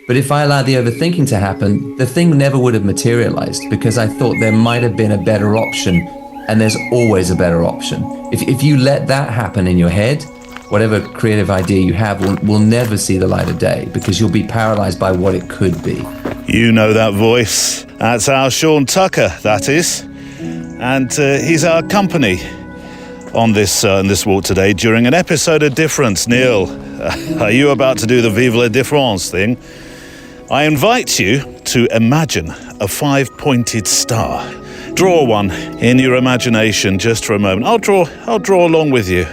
But if I allowed the overthinking to happen, the thing never would have materialized because I thought there might have been a better option, and there's always a better option. If you let that happen in your head, whatever creative idea you have will never see the light of day because you'll be paralyzed by what it could be. You know that voice. That's our Sean Tucker, that is. And he's our company on this walk today during an episode of Difference. Neil, are you about to do the Vive la Différence thing? I invite you to imagine a 5-pointed star. Draw one in your imagination just for a moment. I'll draw along with you.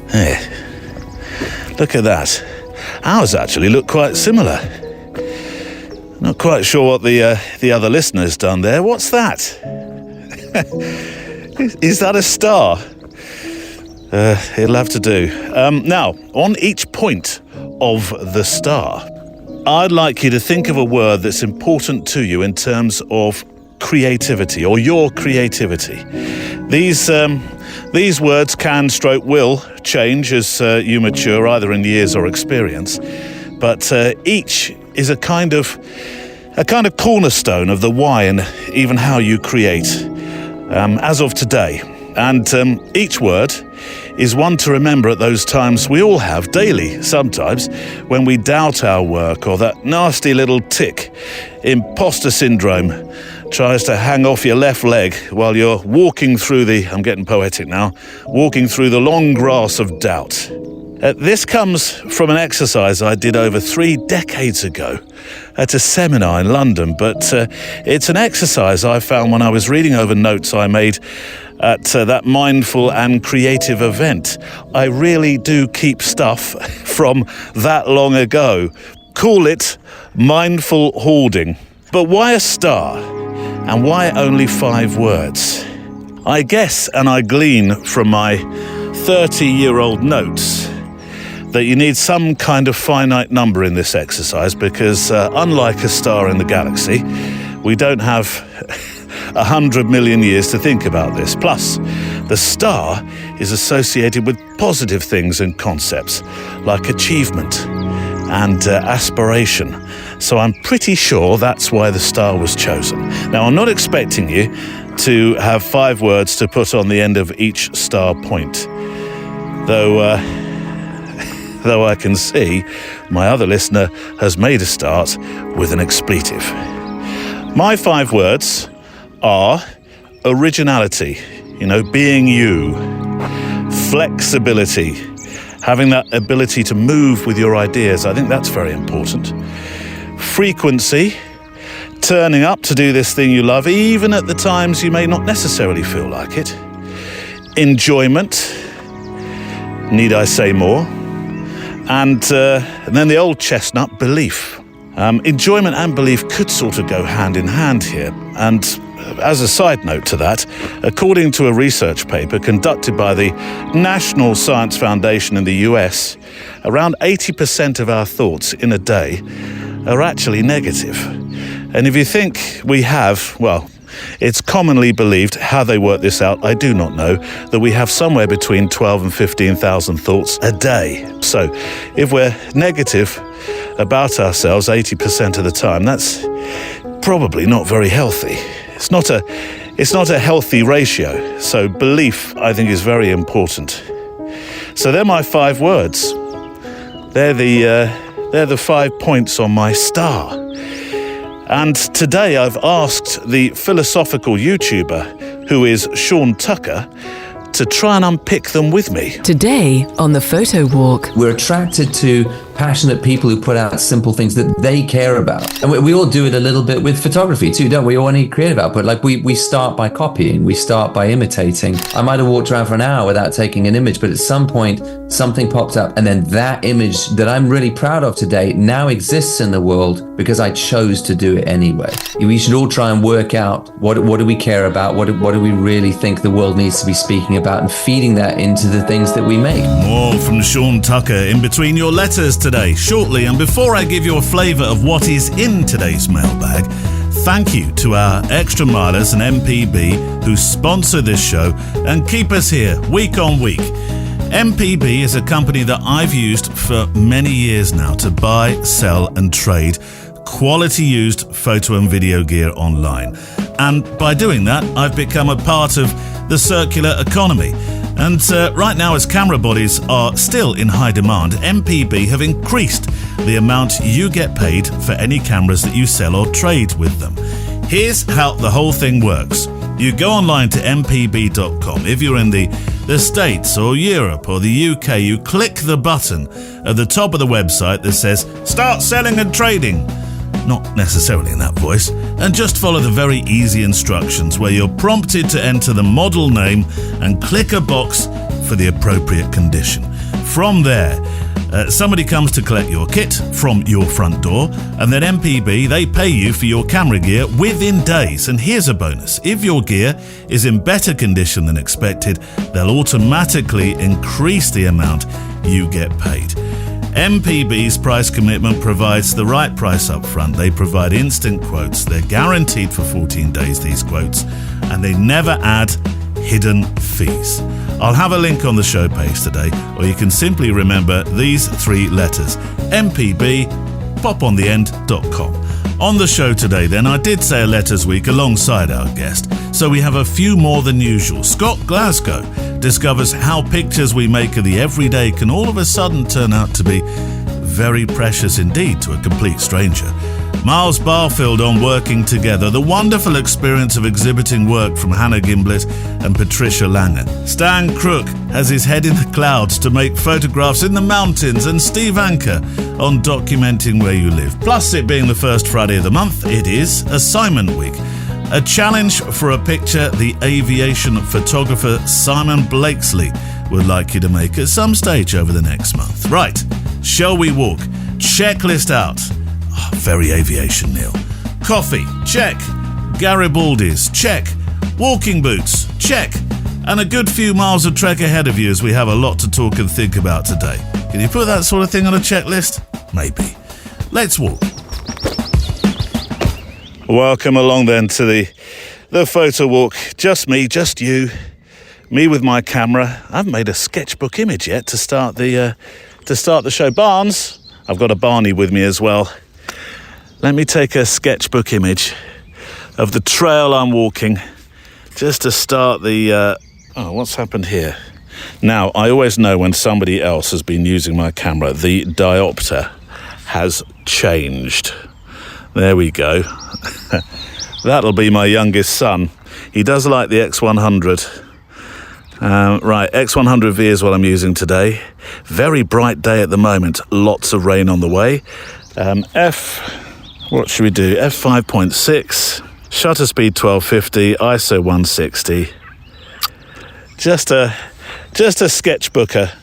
Hey, look at that. Ours actually look quite similar. Not quite sure what the other listener's done there. What's that? Is that a star? It'll have to do. Now, on each point of the star, I'd like you to think of a word that's important to you in terms of creativity or your creativity. These words can will change as you mature, either in years or experience. But each is a kind of cornerstone of the why and even how you create as of today. And each word is one to remember at those times we all have daily, sometimes, when we doubt our work or that nasty little tick, imposter syndrome, tries to hang off your left leg while you're walking through I'm getting poetic now, walking through the long grass of doubt. This comes from an exercise I did over 3 decades ago at a seminar in London, but it's an exercise I found when I was reading over notes I made at that mindful and creative event. I really do keep stuff from that long ago. Call it mindful hoarding. But why a star? And why only 5 words? I guess, and I glean from my 30-year-old notes, that you need some kind of finite number in this exercise because unlike a star in the galaxy, we don't have 100 million years to think about this. Plus, the star is associated with positive things and concepts like achievement and aspiration. So I'm pretty sure that's why the star was chosen. Now, I'm not expecting you to have 5 words to put on the end of each star point, though I can see my other listener has made a start with an expletive. My 5 words are originality, being you, flexibility, having that ability to move with your ideas. I think that's very important. Frequency, turning up to do this thing you love, even at the times you may not necessarily feel like it. Enjoyment, need I say more? And then the old chestnut, belief. Enjoyment and belief could sort of go hand in hand here. And as a side note to that, according to a research paper conducted by the National Science Foundation in the US, around 80% of our thoughts in a day are actually negative. And if you think we have, well, it's commonly believed, how they work this out, I do not know, that we have somewhere between 12 and 15,000 thoughts a day. So if we're negative about ourselves 80% of the time, that's probably not very healthy. It's not a healthy ratio. So belief, I think, is very important. So they're my 5 words. They're the 5 points on my star. And today I've asked the philosophical YouTuber, who is Sean Tucker, to try and unpick them with me. Today on the Photowalk. We're attracted to passionate people who put out simple things that they care about. And we all do it a little bit with photography too, don't we? We all need creative output. Like we start by copying, we start by imitating. I might have walked around for an hour without taking an image, but at some point something popped up, and then that image that I'm really proud of today now exists in the world because I chose to do it anyway. We should all try and work out what do we care about, what do we really think the world needs to be speaking about, and feeding that into the things that we make. More from Sean Tucker in between your letters today, shortly. And before I give you a flavour of what is in today's mailbag, thank you to our extra milers and MPB who sponsor this show and keep us here week on week. MPB is a company that I've used for many years now to buy, sell and trade quality used photo and video gear online. And by doing that, I've become a part of the circular economy. And right now, as camera bodies are still in high demand, MPB have increased the amount you get paid for any cameras that you sell or trade with them. Here's how the whole thing works. You go online to mpb.com. If you're in the States or Europe or the UK, you click the button at the top of the website that says Start Selling and Trading. Not necessarily in that voice, and just follow the very easy instructions where you're prompted to enter the model name and click a box for the appropriate condition. From there, somebody comes to collect your kit from your front door, and then MPB, they pay you for your camera gear within days. And here's a bonus. If your gear is in better condition than expected, they'll automatically increase the amount you get paid. MPB's price commitment provides the right price up front. They provide instant quotes. They're guaranteed for 14 days, these quotes, and they never add hidden fees. I'll have a link on the show page today, or you can simply remember these 3 letters, MPB, popontheend.com. On the show today then, I did say a letters week alongside our guest, so we have a few more than usual. Scott Glasgow discovers how pictures we make of the everyday can all of a sudden turn out to be very precious indeed to a complete stranger. Miles Barfield on Working Together, the wonderful experience of exhibiting work from Hannah Gimblett and Patricia Langen. Stan Crook has his head in the clouds to make photographs in the mountains, and Steve Anker on documenting where you live. Plus, it being the first Friday of the month, it is Assignment Week. A challenge for a picture the aviation photographer Simon Blakesley would like you to make at some stage over the next month. Right, shall we walk? Checklist out. Oh, very aviation, Neil. Coffee, check. Garibaldi's, check. Walking boots, check. And a good few miles of trek ahead of you, as we have a lot to talk and think about today. Can you put that sort of thing on a checklist? Maybe. Let's walk. Welcome along then to the photo walk. Just me, just you. Me with my camera. I haven't made a sketchbook image yet to start the show. Barnes, I've got a Barney with me as well. Let me take a sketchbook image of the trail I'm walking, just to start the... what's happened here? Now, I always know when somebody else has been using my camera. The diopter has changed. There we go. That'll be my youngest son. He does like the X100. Right, X100V is what I'm using today. Very bright day at the moment. Lots of rain on the way. What should we do? f5.6, shutter speed 1250, ISO 160. Just a sketchbooker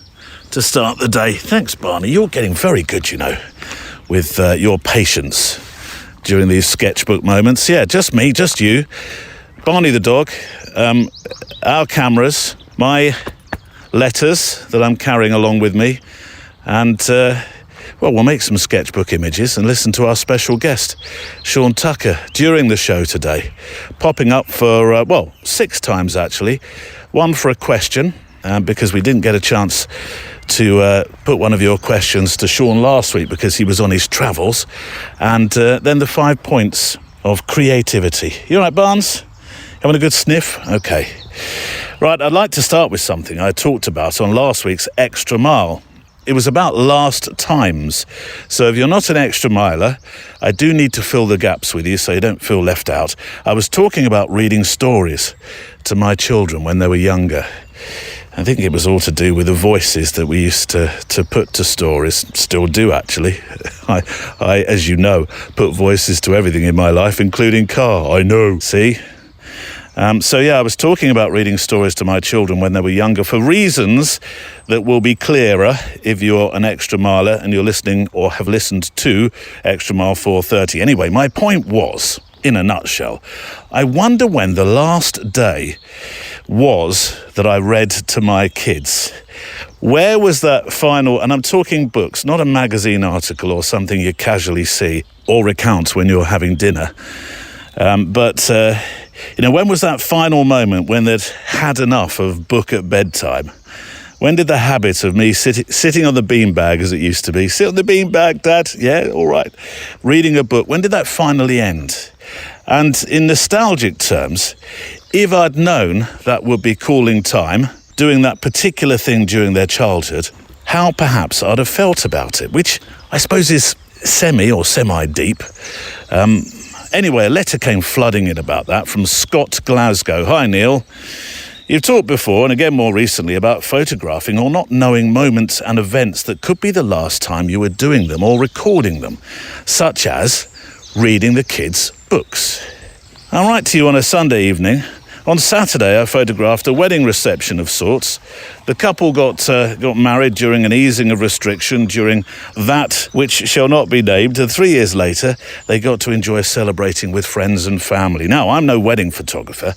to start the day. Thanks, Barney. You're getting very good, you know, with your patience during these sketchbook moments. Yeah, just me, just you. Barney the dog, our cameras, my letters that I'm carrying along with me, and we'll make some sketchbook images and listen to our special guest, Sean Tucker, during the show today, popping up for, 6 times actually. One for a question, because we didn't get a chance to put one of your questions to Sean last week because he was on his travels, and then the 5 points of creativity. You all right, Barnes? Having a good sniff? Okay. Right, I'd like to start with something I talked about on last week's Extra Mile. It was about last times. So if you're not an extra miler, I do need to fill the gaps with you so you don't feel left out. I was talking about reading stories to my children when they were younger. I think it was all to do with the voices that we used to put to stories. Still do, actually. I, as you know, put voices to everything in my life, including car. I know. See? I was talking about reading stories to my children when they were younger for reasons that will be clearer if you're an extra miler and you're listening or have listened to Extra Mile 430. Anyway, my point was, in a nutshell, I wonder when the last day was that I read to my kids. Where was that final, and I'm talking books, not a magazine article or something you casually see or recount when you're having dinner, when was that final moment when they'd had enough of book at bedtime? When did the habit of me sitting on the beanbag, as it used to be, sit on the beanbag, Dad, yeah, all right, reading a book, when did that finally end? And in nostalgic terms, if I'd known that would be calling time, doing that particular thing during their childhood, how perhaps I'd have felt about it, which I suppose is semi-deep. Anyway, a letter came flooding in about that from Scott Glasgow. Hi, Neil. You've talked before, and again more recently, about photographing or not knowing moments and events that could be the last time you were doing them or recording them, such as reading the kids' books. I'll write to you on a Sunday evening. On Saturday, I photographed a wedding reception of sorts. The couple got married during an easing of restriction during that which shall not be named, and 3 years later, they got to enjoy celebrating with friends and family. Now, I'm no wedding photographer,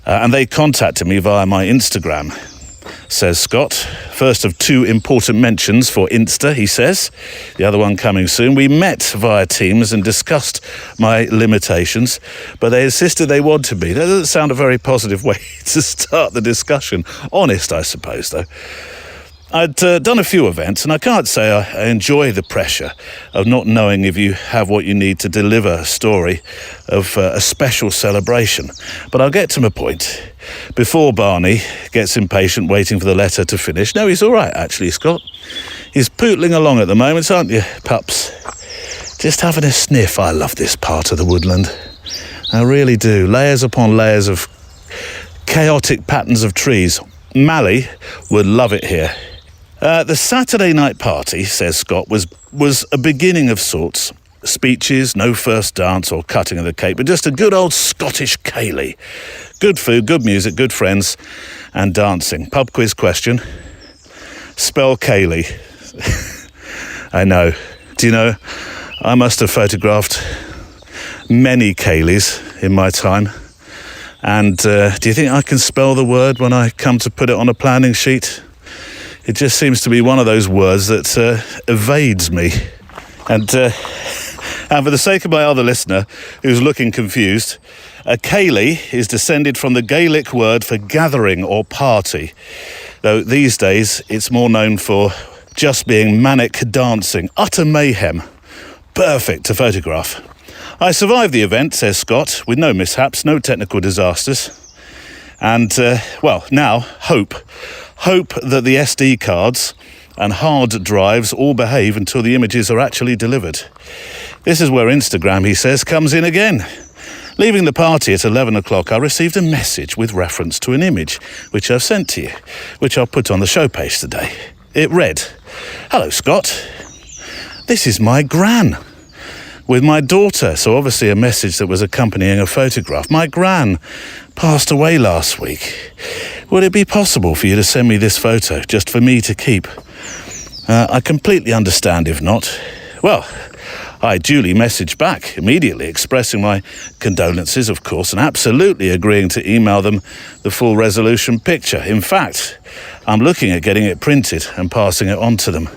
and they contacted me via my Instagram, says Scott. First of 2 important mentions for Insta, he says. The other one coming soon. We met via Teams and discussed my limitations, but they insisted they wanted me. That doesn't sound a very positive way to start the discussion. Honest, I suppose, though. I'd done a few events, and I can't say I enjoy the pressure of not knowing if you have what you need to deliver a story of a special celebration. But I'll get to my point. Before Barney gets impatient waiting for the letter to finish. No, he's all right, actually, Scott. He's pootling along at the moment, aren't you, pups? Just having a sniff. I love this part of the woodland. I really do. Layers upon layers of chaotic patterns of trees. Mally would love it here. The Saturday night party, says Scott, was a beginning of sorts. Speeches, no first dance or cutting of the cake, but just a good old Scottish ceilidh. Good food, good music, good friends, and dancing. Pub quiz question. Spell ceilidh. I know. Do you know, I must have photographed many ceilidhs in my time. And do you think I can spell the word when I come to put it on a planning sheet? It just seems to be one of those words that evades me. And for the sake of my other listener who's looking confused, a ceilidh is descended from the Gaelic word for gathering or party, though these days it's more known for just being manic dancing, utter mayhem. Perfect to photograph. I survived the event, says Scott, with no mishaps, no technical disasters. And, now, hope that the SD cards and hard drives all behave until the images are actually delivered. This is where Instagram, he says, comes in again. Leaving the party at 11 o'clock, I received a message with reference to an image, which I've sent to you, which I'll put on the show page today. It read, "Hello, Scott. This is my gran with my daughter." So obviously a message that was accompanying a photograph. "My gran passed away last week. Would it be possible for you to send me this photo, just for me to keep? I completely understand if not." Well, I duly messaged back immediately, expressing my condolences, of course, and absolutely agreeing to email them the full resolution picture. In fact, I'm looking at getting it printed and passing it on to them.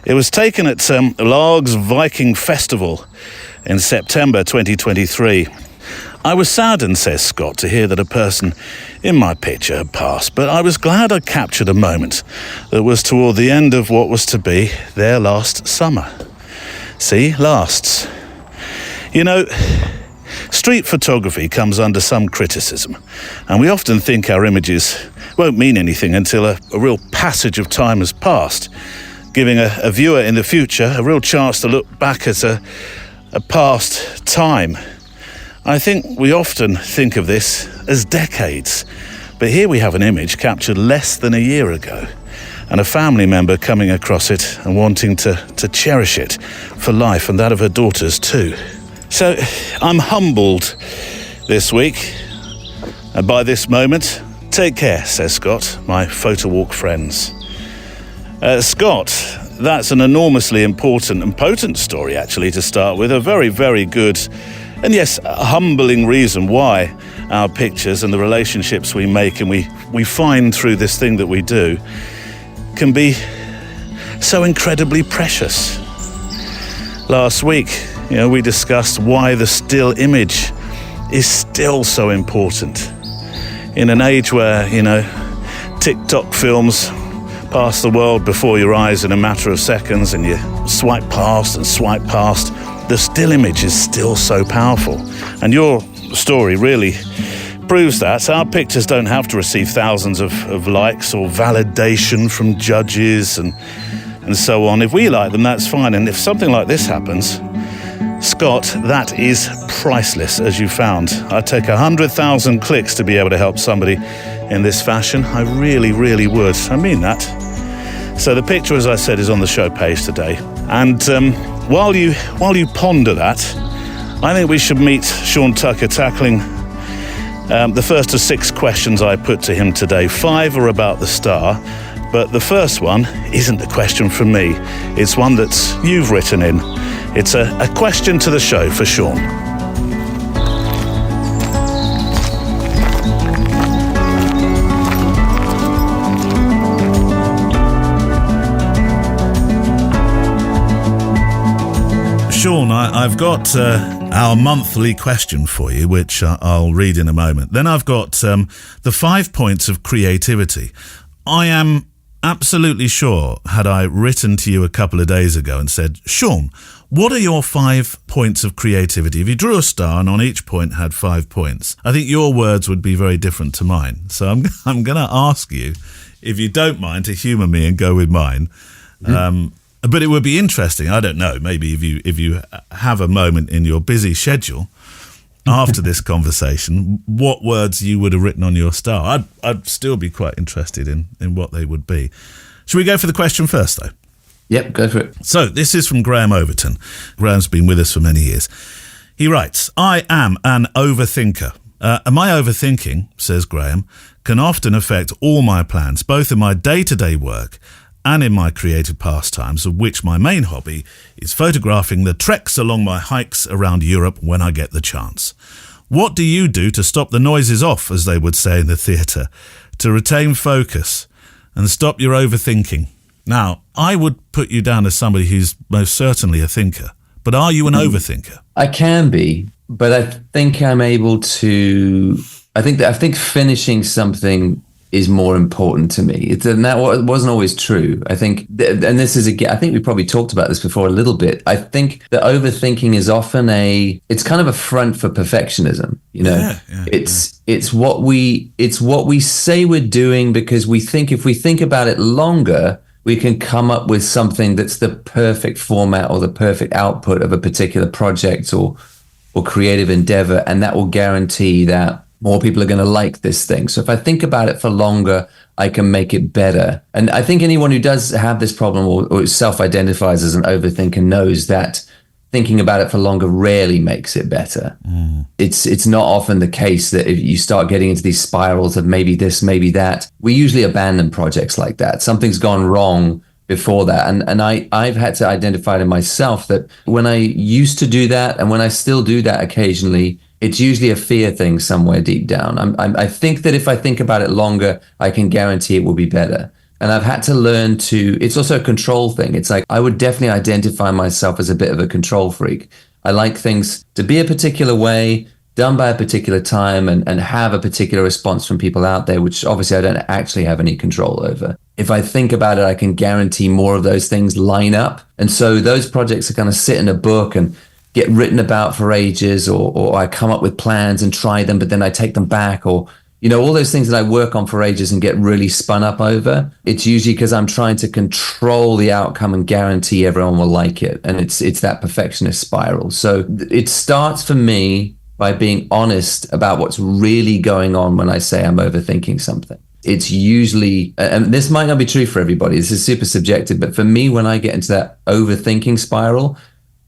It was taken at Largs Viking Festival in September 2023. I was saddened, says Scott, to hear that a person in my picture had passed, but I was glad I captured a moment that was toward the end of what was to be their last summer. See, lasts. You know, street photography comes under some criticism, and we often think our images won't mean anything until a real passage of time has passed, giving a viewer in the future a real chance to look back at a past time. I think we often think of this as decades, but here we have an image captured less than a year ago, and a family member coming across it and wanting to cherish it for life, and that of her daughters too. So I'm humbled this week by this moment. Take care, says Scott, my Photowalk friends. Scott, that's an enormously important and potent story, actually, to start with. A very, very good and, yes, a humbling reason why our pictures and the relationships we make and we find through this thing that we do can be so incredibly precious. Last week, we discussed why the still image is still so important. In an age where, TikTok films pass the world before your eyes in a matter of seconds, and you swipe past and swipe past, the still image is still so powerful. And your story really proves that. Our pictures don't have to receive thousands of likes or validation from judges and so on. If we like them, that's fine. And if something like this happens, Scott, that is priceless, as you found. I'd take 100,000 clicks to be able to help somebody in this fashion. I really, really would. I mean that. So the picture, as I said, is on the show page today. And while you ponder that, I think we should meet Sean Tucker tackling the first of 6 questions I put to him today. 5 are about the star, but the first one isn't a question from me. It's one that you've written in. It's a question to the show for Sean. Sean, I've got our monthly question for you, which I'll read in a moment. Then I've got the 5 points of creativity. I am absolutely sure, had I written to you a couple of days ago and said, Sean, what are your 5 points of creativity? If you drew a star and on each point had 5 points, I think your words would be very different to mine. So I'm going to ask you, if you don't mind, to humour me and go with mine. But it would be interesting, I don't know, maybe if you have a moment in your busy schedule after this conversation, what words you would have written on your star. I'd still be quite interested in what they would be. Should we go for the question first, though? Yep, go for it. So this is from Graham Overton. Graham's been with us for many years. He writes, I am an overthinker. My overthinking, says Graham, can often affect all my plans, both in my day-to-day work and in my creative pastimes, of which my main hobby is photographing the treks along my hikes around Europe when I get the chance. What do you do to stop the noises off, as they would say in the theatre, to retain focus and stop your overthinking? Now, I would put you down as somebody who's most certainly a thinker, but are you an overthinker? I can be, but I think I'm able to. I think finishing something is more important to me. And that wasn't always true. I think, and this is again, I think we probably talked about this before a little bit. I think that overthinking is often it's kind of a front for perfectionism. You know, it's what we say we're doing because we think if we think about it longer, we can come up with something that's the perfect format or the perfect output of a particular project or creative endeavor, and that will guarantee that more people are going to like this thing. So if I think about it for longer, I can make it better. And I think anyone who does have this problem or self-identifies as an overthinker knows that thinking about it for longer rarely makes it better. It's not often the case that if you start getting into these spirals of maybe this, maybe that, we usually abandon projects like that. Something's gone wrong before that. And I've had to identify to myself that when I used to do that and when I still do that occasionally, it's usually a fear thing somewhere deep down. I think that if I think about it longer, I can guarantee it will be better. And I've had to learn it's also a control thing. It's like I would definitely identify myself as a bit of a control freak. I like things to be a particular way, done by a particular time, and have a particular response from people out there, which obviously I don't actually have any control over. If I think about it, I can guarantee more of those things line up. And so those projects are going to sit in a book and get written about for ages, or I come up with plans and try them, but then I take them back, or, you know, all those things that I work on for ages and get really spun up over. It's usually because I'm trying to control the outcome and guarantee everyone will like it. And it's that perfectionist spiral. So it starts for me by being honest about what's really going on when I say I'm overthinking something. It's usually, and this might not be true for everybody, this is super subjective, but for me, when I get into that overthinking spiral,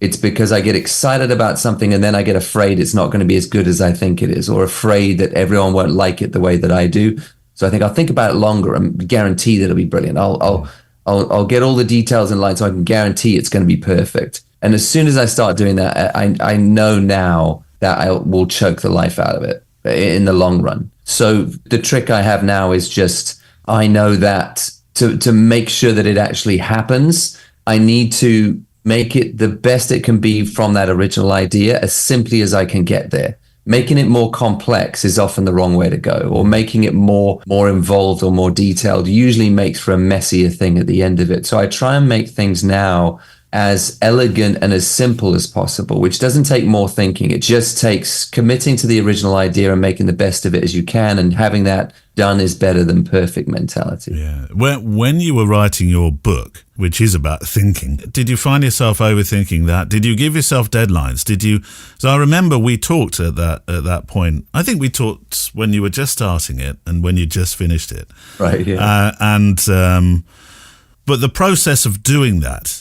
it's because I get excited about something and then I get afraid it's not going to be as good as I think it is, or afraid that everyone won't like it the way that I do. So I think I'll think about it longer and guarantee that it'll be brilliant. I'll get all the details in line so I can guarantee it's going to be perfect. And as soon as I start doing that, I know now that I will choke the life out of it in the long run. So the trick I have now is just, I know that to make sure that it actually happens, I need to make it the best it can be from that original idea, as simply as I can get there. making it more complex is often the wrong way to go, or making it more involved or more detailed usually makes for a messier thing at the end of it. So I try and make things now as elegant and as simple as possible, which doesn't take more thinking. It just takes committing to the original idea and making the best of it as you can, and having that done is better than perfect mentality. Yeah. When you were writing your book, which is about thinking, did you find yourself overthinking that? Did you give yourself deadlines? So I remember we talked at that point. I think we talked when you were just starting it and when you just finished it. Right, yeah. But the process of doing that,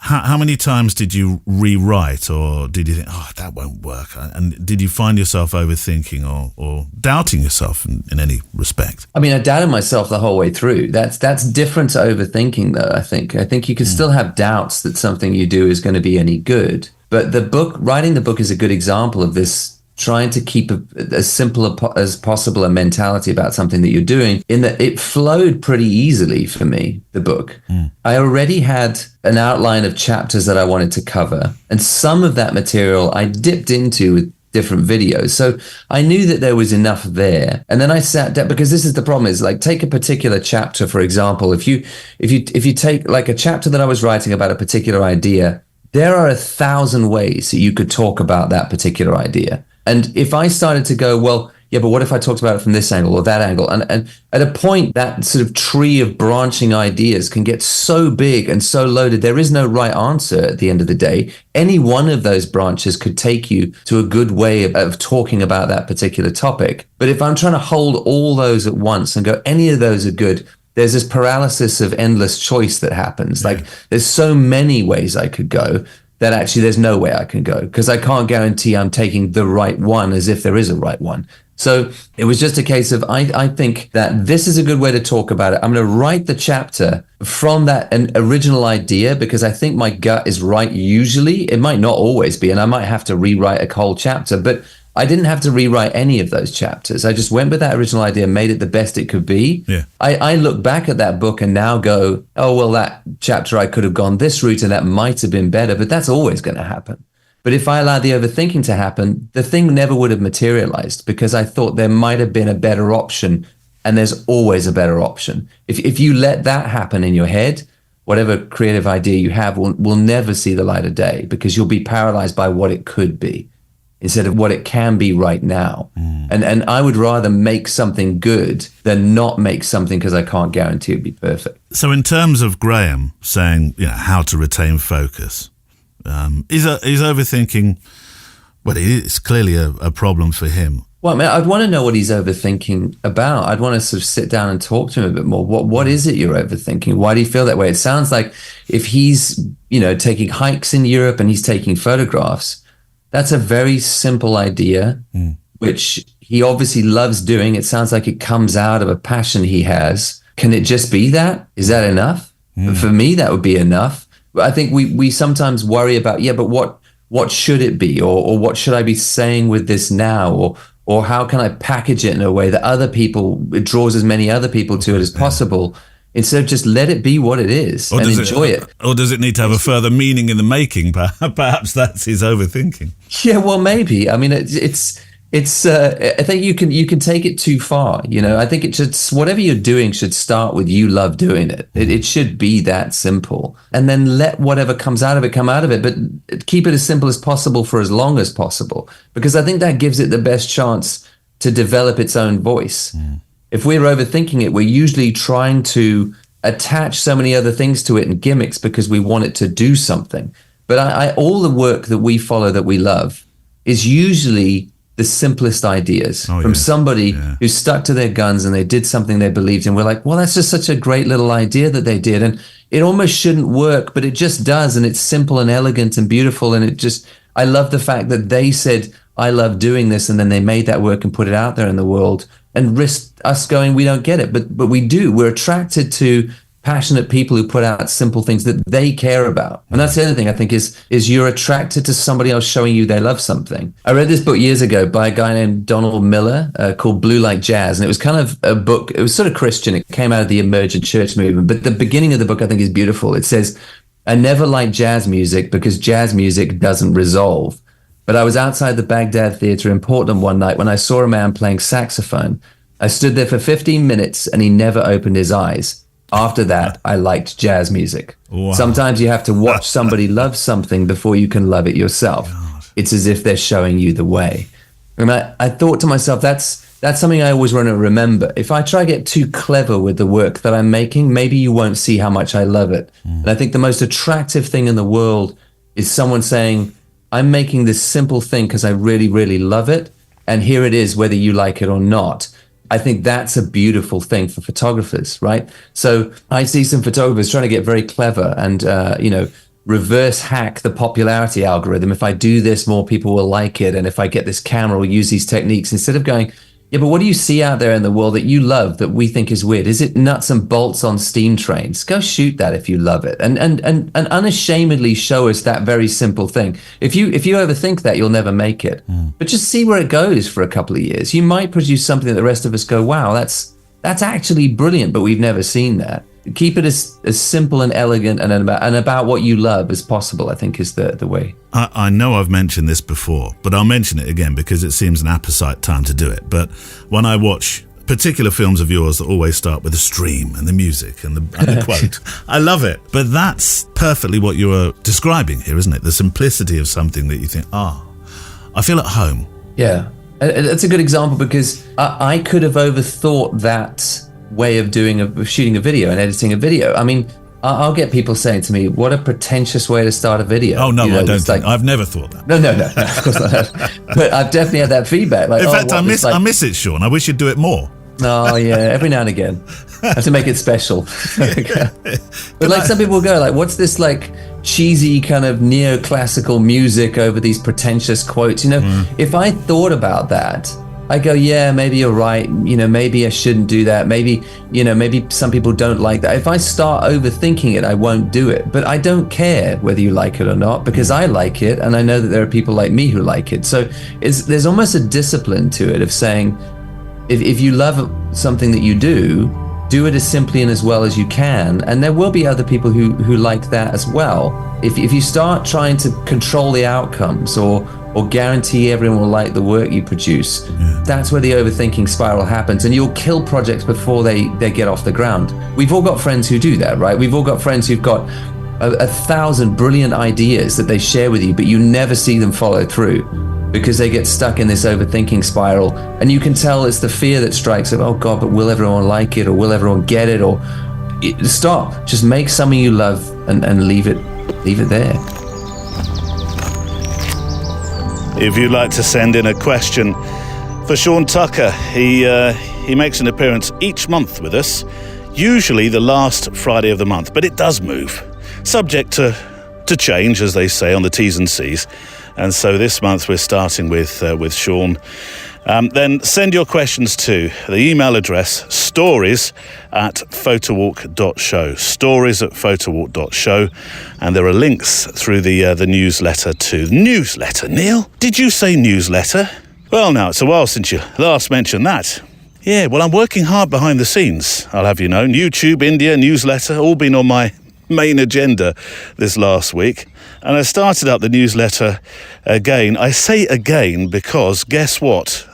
how many times did you rewrite, or did you think, that won't work? And did you find yourself overthinking or doubting yourself in any respect? I mean, I doubted myself the whole way through. That's different to overthinking, though, I think. I think you can still have doubts that something you do is going to be any good. But writing the book is a good example of this, trying to keep as simple as possible a mentality about something that you're doing, in that it flowed pretty easily for me, the book. I already had an outline of chapters that I wanted to cover, and some of that material I dipped into with different videos. So I knew that there was enough there. And then I sat down, because this is the problem, is like, take a particular chapter, for example. If you take like a chapter that I was writing about a particular idea, there are 1,000 ways that you could talk about that particular idea. And if I started to go, well, yeah, but what if I talked about it from this angle or that angle? And at a point, that sort of tree of branching ideas can get so big and so loaded, there is no right answer at the end of the day. Any one of those branches could take you to a good way of talking about that particular topic. But if I'm trying to hold all those at once and go, any of those are good, there's this paralysis of endless choice that happens. Like, there's so many ways I could go that actually there's no way I can go, because I can't guarantee I'm taking the right one, as if there is a right one. So it was just a case of, I think that this is a good way to talk about it. I'm going to write the chapter from an original idea, because I think my gut is right usually. It might not always be, and I might have to rewrite a whole chapter, but I didn't have to rewrite any of those chapters. I just went with that original idea, made it the best it could be. Yeah. I look back at that book and now go, oh, well, that chapter, I could have gone this route and that might have been better, but that's always going to happen. But if I allowed the overthinking to happen, the thing never would have materialized, because I thought there might have been a better option, and there's always a better option. If you let that happen in your head, whatever creative idea you have will never see the light of day, because you'll be paralyzed by what it could be instead of what it can be right now. And I would rather make something good than not make something, because I can't guarantee it'd be perfect. So in terms of Graham saying, how to retain focus, is overthinking, well, it's clearly a problem for him. Well, I mean, I'd want to know what he's overthinking about. I'd want to sort of sit down and talk to him a bit more. What is it you're overthinking? Why do you feel that way? It sounds like if he's, taking hikes in Europe and he's taking photographs, that's a very simple idea, which he obviously loves doing. It sounds like it comes out of a passion he has. Can it just be that? Is that enough? For me, that would be enough. But I think we sometimes worry about, but what should it be? Or what should I be saying with this now? Or how can I package it in a way that it draws as many other people to it as possible? Instead of just let it be what it is and enjoy it. Or does it need to have a further meaning in the making? Perhaps that's his overthinking. Yeah, well, maybe. I mean, it's. I think you can take it too far. I think it should. Whatever you're doing should start with you love doing it. It should be that simple, and then let whatever comes out of it come out of it. But keep it as simple as possible for as long as possible, because I think that gives it the best chance to develop its own voice. If we're overthinking it, we're usually trying to attach so many other things to it and gimmicks because we want it to do something. But all the work that we follow that we love is usually the simplest ideas from somebody who stuck to their guns and they did something they believed in. We're like, well, that's just such a great little idea that they did. And it almost shouldn't work, but it just does. And it's simple and elegant and beautiful. And I love the fact that they said, I love doing this. And then they made that work and put it out there in the world and risked us going, we don't get it. But we do. We're attracted to passionate people who put out simple things that they care about. And that's the other thing I think is you're attracted to somebody else showing you they love something. I read this book years ago by a guy named Donald Miller called Blue Like Jazz. And it was kind of a book, it was sort of Christian. It came out of the emergent church movement. But the beginning of the book I think is beautiful. It says, I never liked jazz music because jazz music doesn't resolve. But I was outside the Baghdad Theatre in Portland one night when I saw a man playing saxophone. I stood there for 15 minutes and he never opened his eyes. After that, I liked jazz music. Wow. Sometimes you have to watch somebody love something before you can love it yourself. God. It's as if they're showing you the way. And I thought to myself, that's something I always want to remember. If I try to get too clever with the work that I'm making, maybe you won't see how much I love it. And I think the most attractive thing in the world is someone saying, I'm making this simple thing because I really, really love it. And here it is, whether you like it or not. I think that's a beautiful thing for photographers, right? So I see some photographers trying to get very clever and, reverse hack the popularity algorithm. If I do this, more people will like it. And if I get this camera, we'll use these techniques instead of going, yeah, but what do you see out there in the world that you love that we think is weird? Is it nuts and bolts on steam trains? Go shoot that if you love it. And unashamedly show us that very simple thing. If you overthink that, you'll never make it. But just see where it goes for a couple of years. You might produce something that the rest of us go, wow, that's actually brilliant, but we've never seen that. Keep it as simple and elegant and about what you love as possible, I think, is the way. I know I've mentioned this before, but I'll mention it again because it seems an apposite time to do it. But when I watch particular films of yours that always start with the stream and the music and the quote, I love it. But that's perfectly what you are describing here, isn't it? The simplicity of something that you think, I feel at home. Yeah, that's a good example because I could have overthought that way of shooting a video and editing a video. I mean, I'll get people saying to me, what a pretentious way to start a video. Oh, no, I don't think. I've never thought that. No, of course not. But I've definitely had that feedback. Like, in fact, I miss it, Sean. I wish you'd do it more. Oh, yeah, every now and again. I have to make it special. But like some people will go, like, what's this like cheesy kind of neoclassical music over these pretentious quotes? If I thought about that, I go, yeah, maybe you're right. Maybe I shouldn't do that. Maybe some people don't like that. If I start overthinking it, I won't do it. But I don't care whether you like it or not because I like it. And I know that there are people like me who like it. So there's almost a discipline to it of saying, if you love something that you do it as simply and as well as you can. And there will be other people who like that as well. If you start trying to control the outcomes or guarantee everyone will like the work you produce, that's where the overthinking spiral happens, and you'll kill projects before they get off the ground. We've all got friends who do that, right? We've all got friends who've got 1,000 brilliant ideas that they share with you, but you never see them follow through because they get stuck in this overthinking spiral. And you can tell it's the fear that strikes of, oh God, but will everyone like it, or will everyone get it? Or stop, just make something you love and leave it there. If you'd like to send in a question for Sean Tucker, he makes an appearance each month with us, usually the last Friday of the month, but it does move, subject to change, as they say, on the T's and C's. And so this month we're starting with Sean. Then send your questions to the email address stories@photowalk.show, stories@photowalk.show, and there are links through the newsletter too. Newsletter, Neil? Did you say newsletter? Well, now, it's a while since you last mentioned that. Yeah, well, I'm working hard behind the scenes, I'll have you know. YouTube, India, newsletter, all been on my main agenda this last week. And I started up the newsletter again. I say again because, guess what?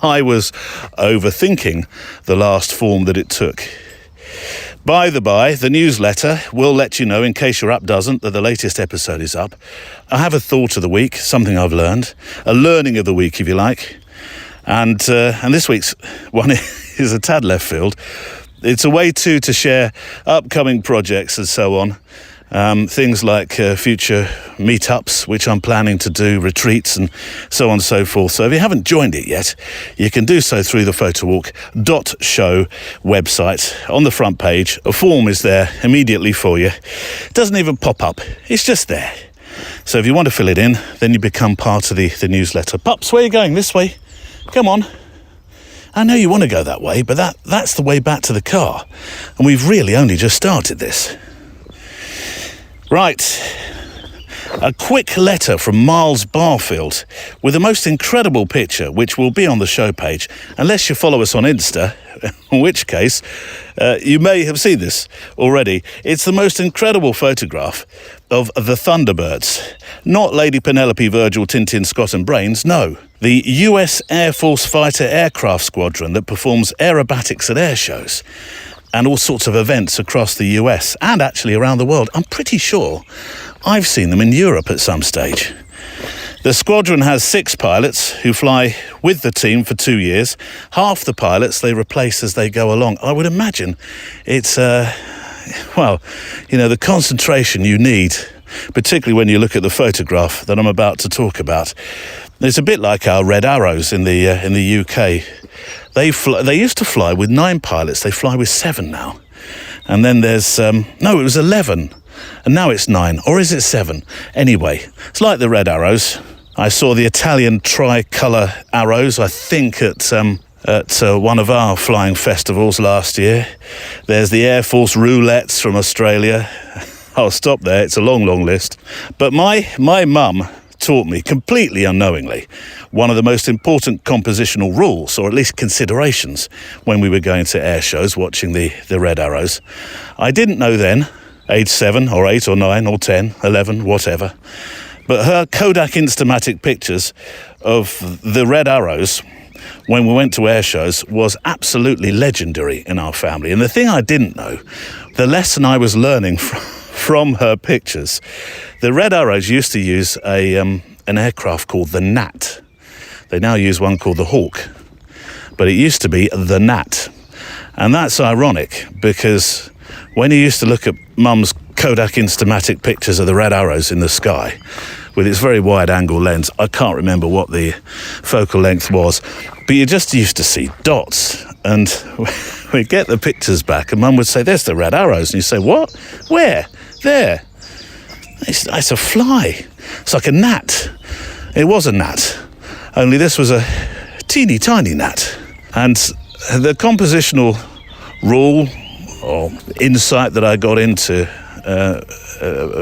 I was overthinking the last form that it took. By the by, the newsletter will let you know, in case your app doesn't, that the latest episode is up. I have a thought of the week, something I've learned, a learning of the week, if you like. And this week's one is a tad left field. It's a way to share upcoming projects and so on. Things like future meetups, which I'm planning to do, retreats and so on and so forth. So if you haven't joined it yet, you can do so through the photowalk.show website. On the front page, a form is there immediately for you. It doesn't even pop up. It's just there. So if you want to fill it in, then you become part of the newsletter. Pups, where are you going? This way? Come on. I know you want to go that way, but that's the way back to the car. And we've really only just started this. Right. A quick letter from Miles Barfield with the most incredible picture, which will be on the show page, unless you follow us on Insta, in which case you may have seen this already. It's the most incredible photograph of the Thunderbirds. Not Lady Penelope, Virgil, Tintin, Scott and Brains, no. The US Air Force Fighter Aircraft Squadron that performs aerobatics at air shows and all sorts of events across the US and actually around the world. I'm pretty sure I've seen them in Europe at some stage. The squadron has 6 pilots who fly with the team for 2 years. Half the pilots they replace as they go along. I would imagine it's, the concentration you need, particularly when you look at the photograph that I'm about to talk about. It's a bit like our Red Arrows in the UK. They used to fly with 9 pilots. They fly with 7 now. And then there's, it was 11. And now it's 9. Or is it 7? Anyway, it's like the Red Arrows. I saw the Italian tricolour arrows, I think, at one of our flying festivals last year. There's the Air Force roulettes from Australia. I'll stop there. It's a long, long list. But my mum taught me, completely unknowingly, one of the most important compositional rules, or at least considerations, when we were going to air shows watching the Red Arrows. I didn't know then, age 7 or 8 or 9 or 10, 11, whatever, but her Kodak Instamatic pictures of the Red Arrows when we went to air shows was absolutely legendary in our family. And the thing I didn't know, the lesson I was learning from her pictures, the Red Arrows used to use an aircraft called the Gnat. They now use one called the Hawk, but it used to be the Gnat. And that's ironic because when you used to look at Mum's Kodak Instamatic pictures of the Red Arrows in the sky with its very wide angle lens, I can't remember what the focal length was, but you just used to see dots. And we'd get the pictures back and Mum would say, "There's the Red Arrows." And you say, "What? Where?" "There. It's a fly. It's like a gnat." It was a gnat, only this was a teeny tiny gnat. And the compositional rule or insight that I got into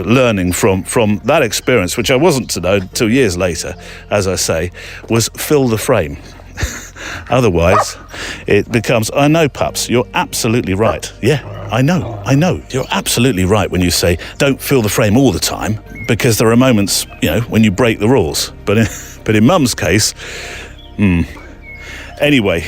learning from that experience, which I wasn't to know 2 years later, as I say, was fill the frame. Otherwise, it becomes, I know, pups, you're absolutely right. Yeah, I know. You're absolutely right when you say don't fill the frame all the time, because there are moments, when you break the rules. But in Mum's case, Anyway,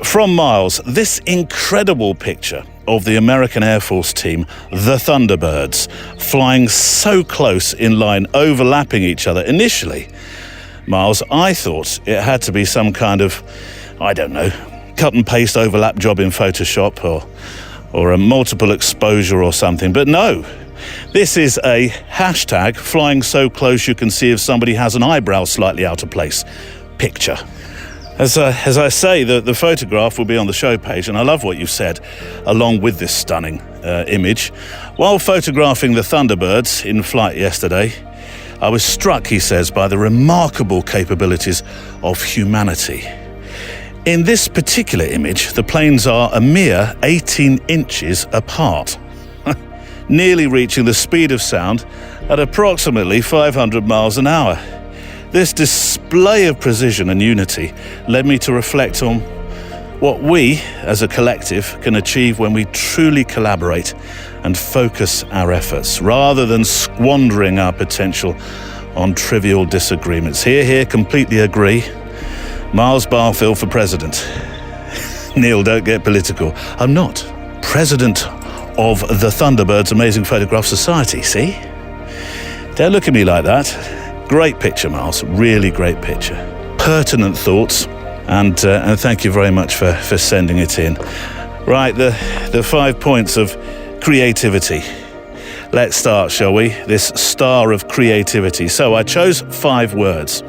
from Miles, this incredible picture of the American Air Force team, the Thunderbirds, flying so close in line, overlapping each other. Initially, Miles, I thought it had to be some kind of, I don't know, cut and paste overlap job in Photoshop or a multiple exposure or something. But no, this is a hashtag flying so close you can see if somebody has an eyebrow slightly out of place picture. As I say, the photograph will be on the show page, and I love what you said, along with this stunning image. While photographing the Thunderbirds in flight yesterday, I was struck, he says, by the remarkable capabilities of humanity. In this particular image, the planes are a mere 18 inches apart, nearly reaching the speed of sound at approximately 500 miles an hour. This display of precision and unity led me to reflect on what we, as a collective, can achieve when we truly collaborate and focus our efforts, rather than squandering our potential on trivial disagreements. Here, completely agree. Miles Barfield for president. Neil, don't get political. I'm not. President of the Thunderbirds Amazing Photograph Society, see? Don't look at me like that. Great picture, Miles. Really great picture. Pertinent thoughts, and thank you very much for sending it in. Right, the 5 points of creativity. Let's start, shall we? This star of creativity. So I chose 5 words.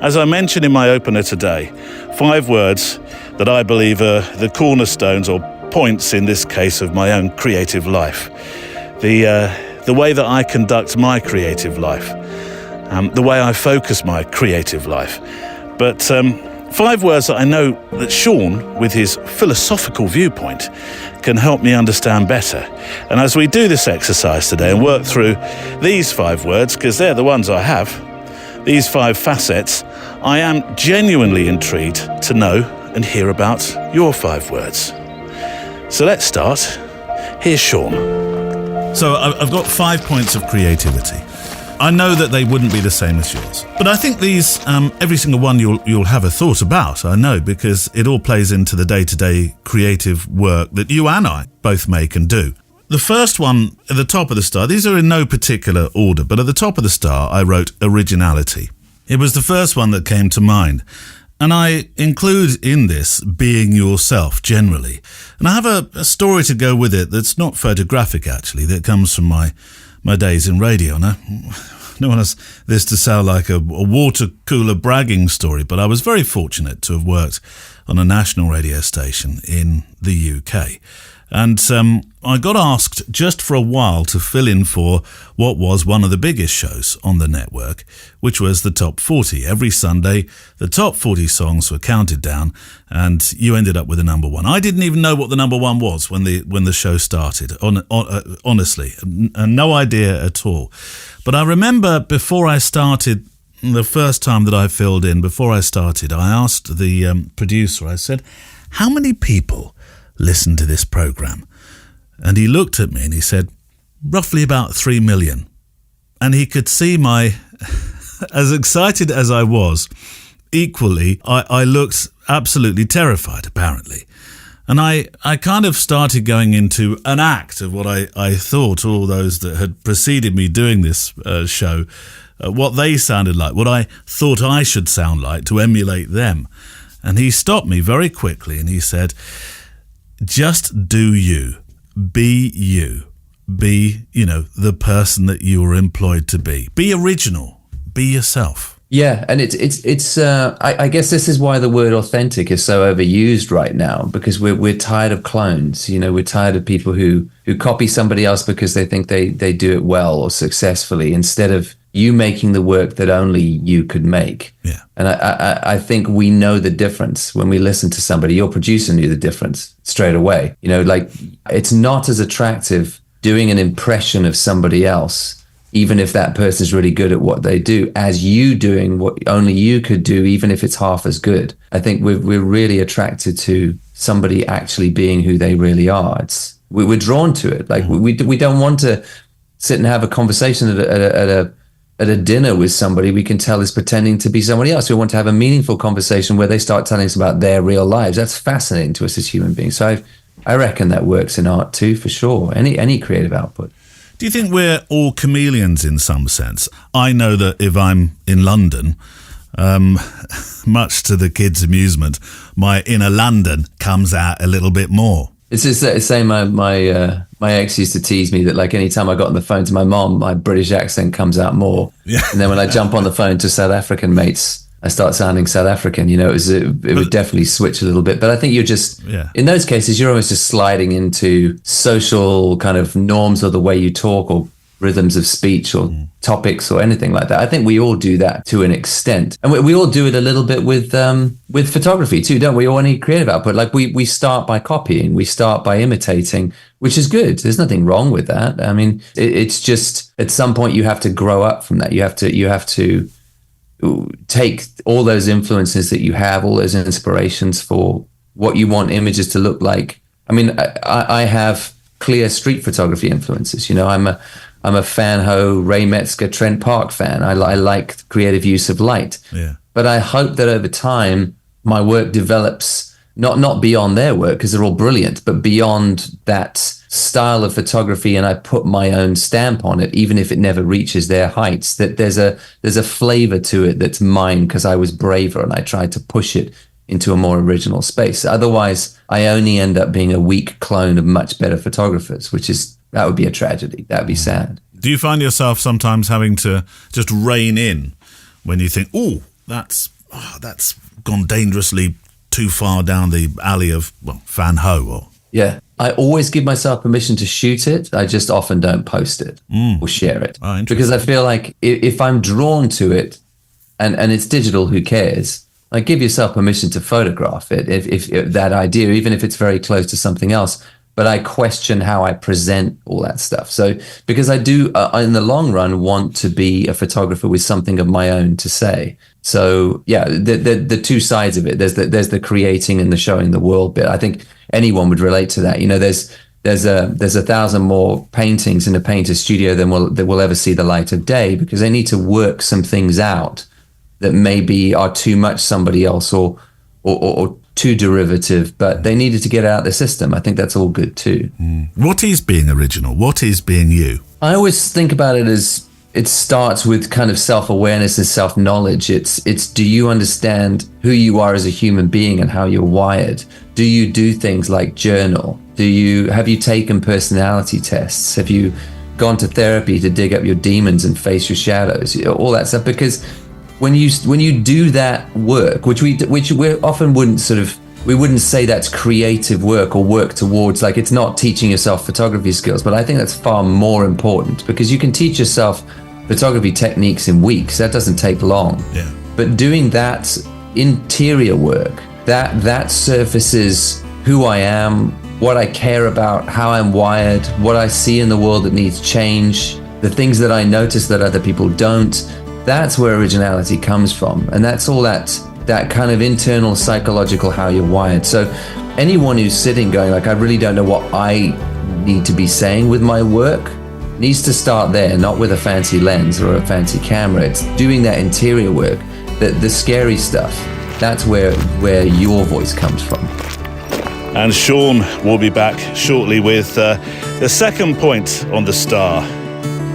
As I mentioned in my opener today, 5 words that I believe are the cornerstones or points in this case of my own creative life. The way that I conduct my creative life. The way I focus my creative life. But 5 words that I know that Sean, with his philosophical viewpoint, can help me understand better. And as we do this exercise today and work through these 5 words, because they're the ones I have, these 5 facets, I am genuinely intrigued to know and hear about your 5 words. So let's start. Here's Sean. So I've got 5 points of creativity. I know that they wouldn't be the same as yours, but I think these, every single one you'll have a thought about, I know, because it all plays into the day-to-day creative work that you and I both make and do. The first one, at the top of the star, these are in no particular order, but at the top of the star, I wrote originality. It was the first one that came to mind. And I include in this being yourself generally. And I have a story to go with it that's not photographic, actually, that comes from my days in radio. Now, no one has this to sound like a water cooler bragging story, but I was very fortunate to have worked on a national radio station in the UK. And I got asked just for a while to fill in for what was one of the biggest shows on the network, which was the Top 40. Every Sunday, the top 40 songs were counted down, and you ended up with a number one. I didn't even know what the number one was when the show started, honestly, and no idea at all. But I remember before I started, the first time that I filled in, before I started, I asked the producer, I said, how many people listen to this program? And he looked at me and he said, roughly about 3 million. And he could see my, as excited as I was, equally, I looked absolutely terrified, apparently. And I kind of started going into an act of what I thought all those that had preceded me doing this show, what they sounded like, what I thought I should sound like to emulate them. And he stopped me very quickly and he said, just do you. Be you. Be, the person that you were employed to be. Be original. Be yourself. Yeah, and it's I guess this is why the word authentic is so overused right now, because we're tired of clones. We're tired of people who copy somebody else because they think they do it well or successfully, instead of you making the work that only you could make. Yeah. And I think we know the difference when we listen to somebody. Your producer knew the difference straight away. Like, it's not as attractive doing an impression of somebody else, even if that person is really good at what they do, as you doing what only you could do, even if it's half as good. I think we're really attracted to somebody actually being who they really are. We're drawn to it. Like, we don't want to sit and have a conversation at a dinner with somebody we can tell is pretending to be somebody else. We want to have a meaningful conversation where they start telling us about their real lives. That's fascinating to us as human beings. So I reckon that works in art too, for sure. Any creative output. Do you think we're all chameleons in some sense? I know that if I'm in London, much to the kids' amusement, my inner London comes out a little bit more. It's just the same. My ex used to tease me that, like, anytime I got on the phone to my mom, my British accent comes out more. Yeah. And then when I jump on the phone to South African mates, I start sounding South African. It would definitely switch a little bit. But I think you're just, in those cases, you're almost just sliding into social kind of norms or the way you talk or rhythms of speech or topics or anything like that. I think we all do that to an extent. And we all do it a little bit with photography too, don't we? Or any creative output. Like we start by copying, we start by imitating, which is good. There's nothing wrong with that. I mean, it's just at some point you have to grow up from that. You have to take all those influences that you have, all those inspirations for what you want images to look like. I mean, I have clear street photography influences. I'm a Fanho, Ray Metzger, Trent Park fan. I like creative use of light. Yeah. But I hope that over time my work develops not beyond their work, because they're all brilliant, but beyond that style of photography, and I put my own stamp on it, even if it never reaches their heights. That there's a flavor to it that's mine because I was braver and I tried to push it into a more original space. Otherwise, I only end up being a weak clone of much better photographers, that would be a tragedy. That would be sad. Do you find yourself sometimes having to just rein in when you think, that's gone dangerously too far down the alley of, Fanho? Yeah. I always give myself permission to shoot it. I just often don't post it or share it. Oh, because I feel like if I'm drawn to it and it's digital, who cares? Like, give yourself permission to photograph it if that idea, even if it's very close to something else. But I question how I present all that stuff. So, because I do, in the long run, want to be a photographer with something of my own to say. So, yeah, the two sides of it. There's the creating and the showing the world bit. I think anyone would relate to that. You know, there's 1,000 more paintings in a painter's studio than will ever see the light of day, because they need to work some things out that maybe are too much somebody else or too derivative, but they needed to get it out of the system. I think that's all good too. What is being original? What is being you? I always think about it as it starts with kind of self-awareness and self-knowledge. It's do you understand who you are as a human being and how you're wired? Do you do things like journal? Have you taken personality tests? Have you gone to therapy to dig up your demons and face your shadows? All that stuff, because when you do that work, which we often we wouldn't say that's creative work or work towards, like, it's not teaching yourself photography skills, but I think that's far more important, because you can teach yourself photography techniques in weeks. That doesn't take long. Yeah. But doing that interior work, that surfaces who I am, what I care about, how I'm wired, what I see in the world that needs change, the things that I notice that other people don't. That's where originality comes from. And that's all that kind of internal psychological how you're wired. So anyone who's sitting going like, I really don't know what I need to be saying with my work, needs to start there, not with a fancy lens or a fancy camera. It's doing that interior work, the scary stuff. That's where your voice comes from. And Sean will be back shortly with the second point on the star.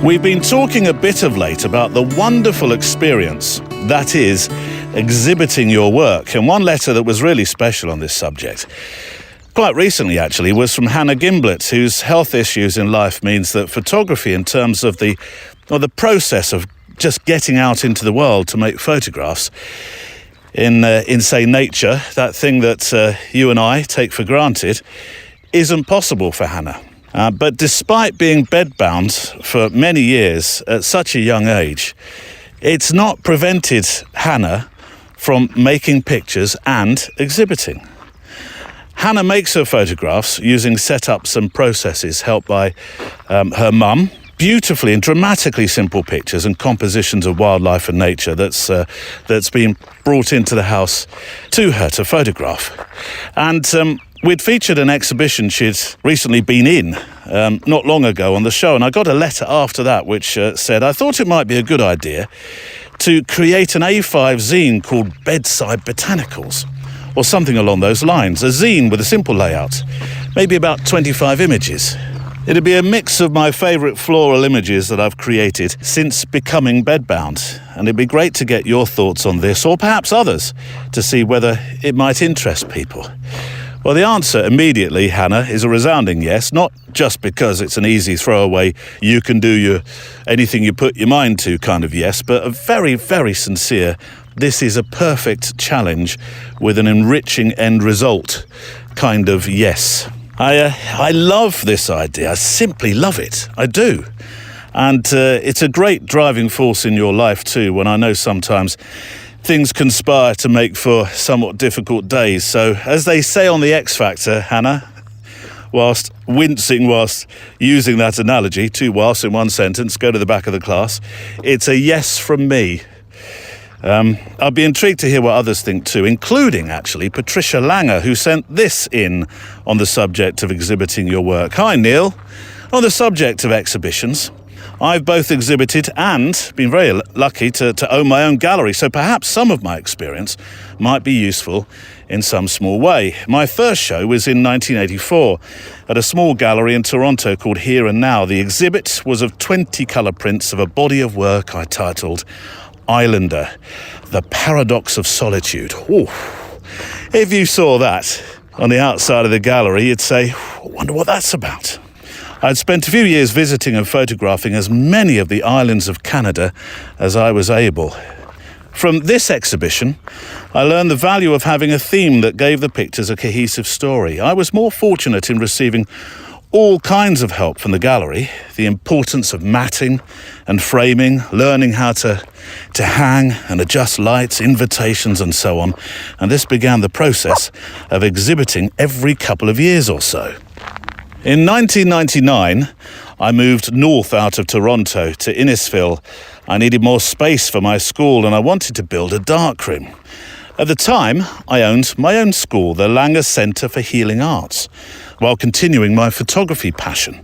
We've been talking a bit of late about the wonderful experience that is exhibiting your work. And one letter that was really special on this subject, quite recently actually, was from Hannah Gimblett, whose health issues in life means that photography, in terms of the process of just getting out into the world to make photographs in say, nature, that thing that you and I take for granted, isn't possible for Hannah. But despite being bedbound for many years at such a young age, it's not prevented Hannah from making pictures and exhibiting. Hannah makes her photographs using setups and processes helped by her mum. Beautifully and dramatically simple pictures and compositions of wildlife and nature that's been brought into the house to her to photograph. And we'd featured an exhibition she'd recently been in not long ago on the show, and I got a letter after that which said, I thought it might be a good idea to create an A5 zine called Bedside Botanicals, or something along those lines. A zine with a simple layout, maybe about 25 images. It'd be a mix of my favourite floral images that I've created since becoming bedbound, and it'd be great to get your thoughts on this, or perhaps others, to see whether it might interest people. Well, the answer immediately, Hannah, is a resounding yes, not just because it's an easy throwaway, you can do anything you put your mind to kind of yes, but a very, very sincere, this is a perfect challenge with an enriching end result kind of yes. I love this idea. I simply love it. I do. And it's a great driving force in your life too, when I know sometimes things conspire to make for somewhat difficult days. So, as they say on The X Factor, Hannah, whilst wincing whilst using that analogy, two whilst in one sentence, go to the back of the class, it's a yes from me. I'd be intrigued to hear what others think too, including actually Patricia Langer, who sent this in on the subject of exhibiting your work. Hi Neil. On the subject of exhibitions, I've both exhibited and been very lucky to own my own gallery, so perhaps some of my experience might be useful in some small way. My first show was in 1984 at a small gallery in Toronto called Here and Now. The exhibit was of 20 colour prints of a body of work I titled Islander, The Paradox of Solitude. Ooh. If you saw that on the outside of the gallery, you'd say, I wonder what that's about. I'd spent a few years visiting and photographing as many of the islands of Canada as I was able. From this exhibition, I learned the value of having a theme that gave the pictures a cohesive story. I was more fortunate in receiving all kinds of help from the gallery, the importance of matting and framing, learning how to hang and adjust lights, invitations and so on. And this began the process of exhibiting every couple of years or so. In 1999, I moved north out of Toronto to Innisfil. I needed more space for my school and I wanted to build a darkroom. At the time, I owned my own school, the Langer Centre for Healing Arts, while continuing my photography passion.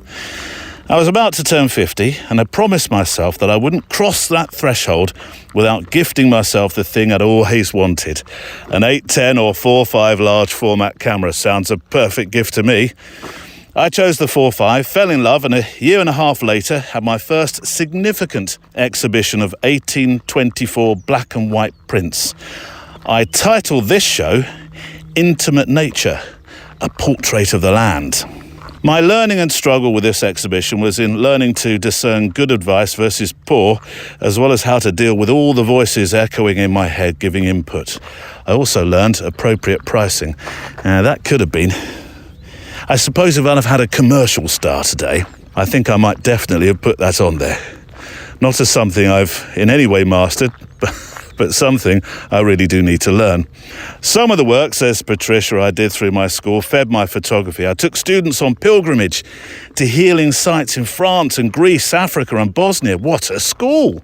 I was about to turn 50 and had promised myself that I wouldn't cross that threshold without gifting myself the thing I'd always wanted. An 810 or 4.5 large format camera sounds a perfect gift to me. I chose the 4.5, fell in love, and a year and a half later had my first significant exhibition of 1824 black and white prints. I titled this show Intimate Nature, a Portrait of the Land. My learning and struggle with this exhibition was in learning to discern good advice versus poor, as well as how to deal with all the voices echoing in my head giving input. I also learned appropriate pricing. That could have been. I suppose if I'd have had a commercial star today, I think I might definitely have put that on there. Not as something I've in any way mastered, but something I really do need to learn. Some of the work, says Patricia, I did through my school fed my photography. I took students on pilgrimage to healing sites in France and Greece, Africa and Bosnia. What a school!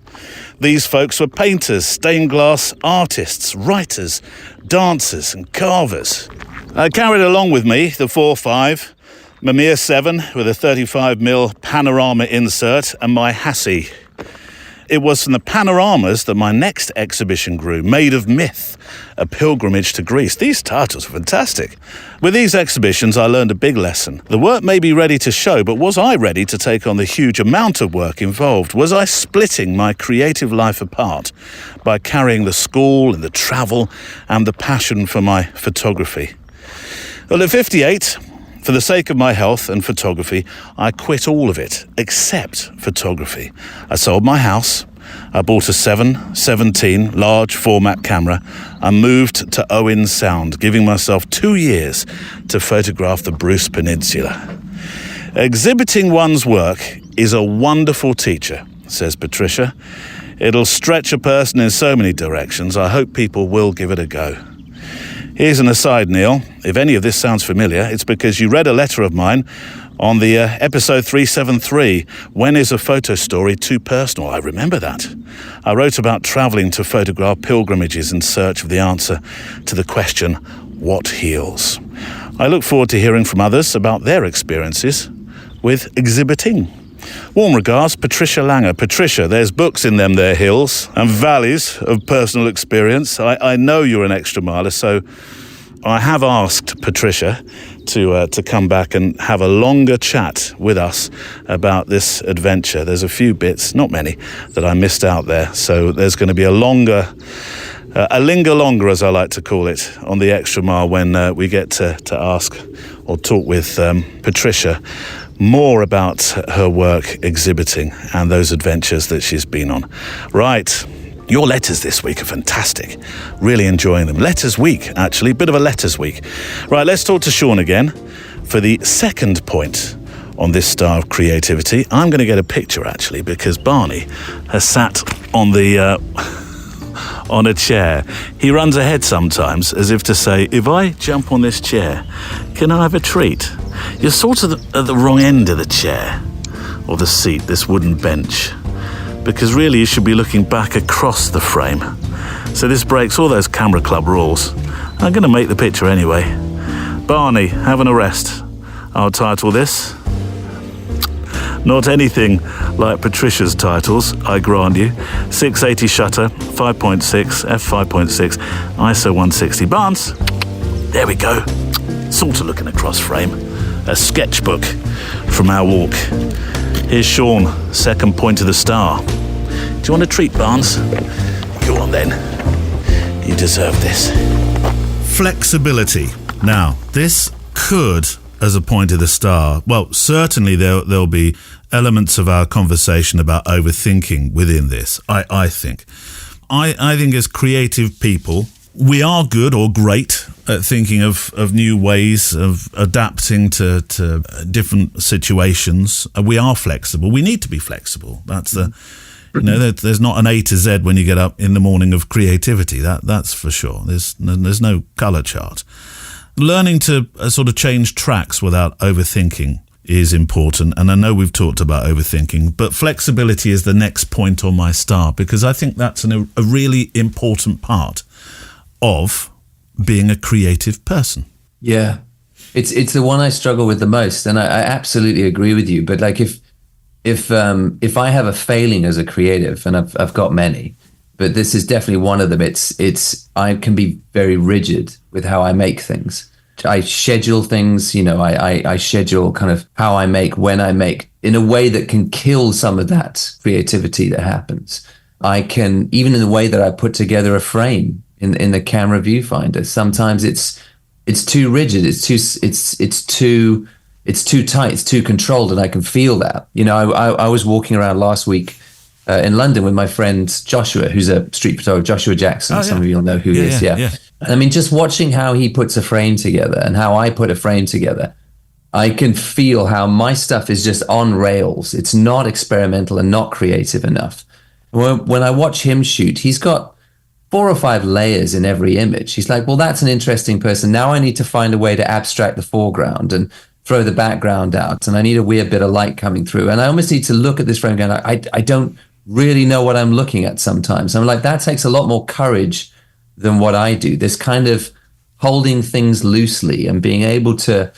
These folks were painters, stained glass artists, writers, dancers and carvers. I carried along with me the 4.5, Mamiya 7 with a 35mm panorama insert and my Hassie. It was from the panoramas that my next exhibition grew, Made of Myth, a pilgrimage to Greece. These titles are fantastic. With these exhibitions, I learned a big lesson. The work may be ready to show, but was I ready to take on the huge amount of work involved? Was I splitting my creative life apart by carrying the school and the travel and the passion for my photography? Well, at 58, for the sake of my health and photography, I quit all of it, except photography. I sold my house, I bought a 7/17 large format camera, and moved to Owen Sound, giving myself 2 years to photograph the Bruce Peninsula. Exhibiting one's work is a wonderful teacher, says Patricia. It'll stretch a person in so many directions. I hope people will give it a go. Here's an aside, Neil. If any of this sounds familiar, it's because you read a letter of mine on the episode 373, When is a Photo Story Too Personal? I remember that. I wrote about travelling to photograph pilgrimages in search of the answer to the question, what heals? I look forward to hearing from others about their experiences with exhibiting. Warm regards, Patricia Langer. Patricia, there's books in them there hills and valleys of personal experience. I know you're an extra miler, so I have asked Patricia to come back and have a longer chat with us about this adventure. There's a few bits, not many, that I missed out there. So there's going to be a linger longer, as I like to call it, on the extra mile when we get to ask or talk with Patricia more about her work exhibiting and those adventures that she's been on. Right. Your letters this week are fantastic. Really enjoying them. Letters week, actually. Bit of a letters week. Right, let's talk to Sean again for the second point on this star of creativity. I'm going to get a picture, actually, because Barney has sat on the on a chair. He runs ahead sometimes as if to say, if I jump on this chair, can I have a treat? You're sort of at the wrong end of the chair or the seat, this wooden bench, because really you should be looking back across the frame. So this breaks all those camera club rules. I'm going to make the picture anyway. Barney, having a rest. I'll title this. Not anything like Patricia's titles, I grant you. 680 shutter, 5.6, f5.6, ISO 160. Barnes, there we go. Sort of looking across frame. A sketchbook from our walk. Here's Sean, second point of the star. Do you want a treat, Barnes? Go on then. You deserve this. Flexibility. Now, this could, as a point of the star, well, certainly there'll be elements of our conversation about overthinking within this, I think. I think as creative people, we are good or great at thinking of new ways of adapting to different situations. We are flexible. We need to be flexible. That's there's not an A to Z when you get up in the morning of creativity. That's for sure. There's no color chart. Learning to sort of change tracks without overthinking is important. And I know we've talked about overthinking, but flexibility is the next point on my star, because I think that's a really important part of being a creative person. Yeah. It's the one I struggle with the most. And I absolutely agree with you. But like if I have a failing as a creative, and I've got many, but this is definitely one of them. It's I can be very rigid with how I make things. I schedule things, I schedule kind of how I make, when I make, in a way that can kill some of that creativity that happens. I can, even in the way that I put together a frame in the camera viewfinder, sometimes it's too rigid, it's too tight, it's too controlled, and I can feel that. I was walking around last week in London with my friend Joshua, who's a street photographer, Joshua Jackson. Some of you will know who he is. Yeah. And I mean, just watching how he puts a frame together and how I put a frame together, I can feel how my stuff is just on rails. It's not experimental and not creative enough. When I watch him shoot, he's got 4 or 5 layers in every image. He's like, well, that's an interesting person. Now I need to find a way to abstract the foreground and throw the background out. And I need a weird bit of light coming through. And I almost need to look at this frame going, I don't really know what I'm looking at sometimes. I'm like, that takes a lot more courage than what I do. This kind of holding things loosely and being able to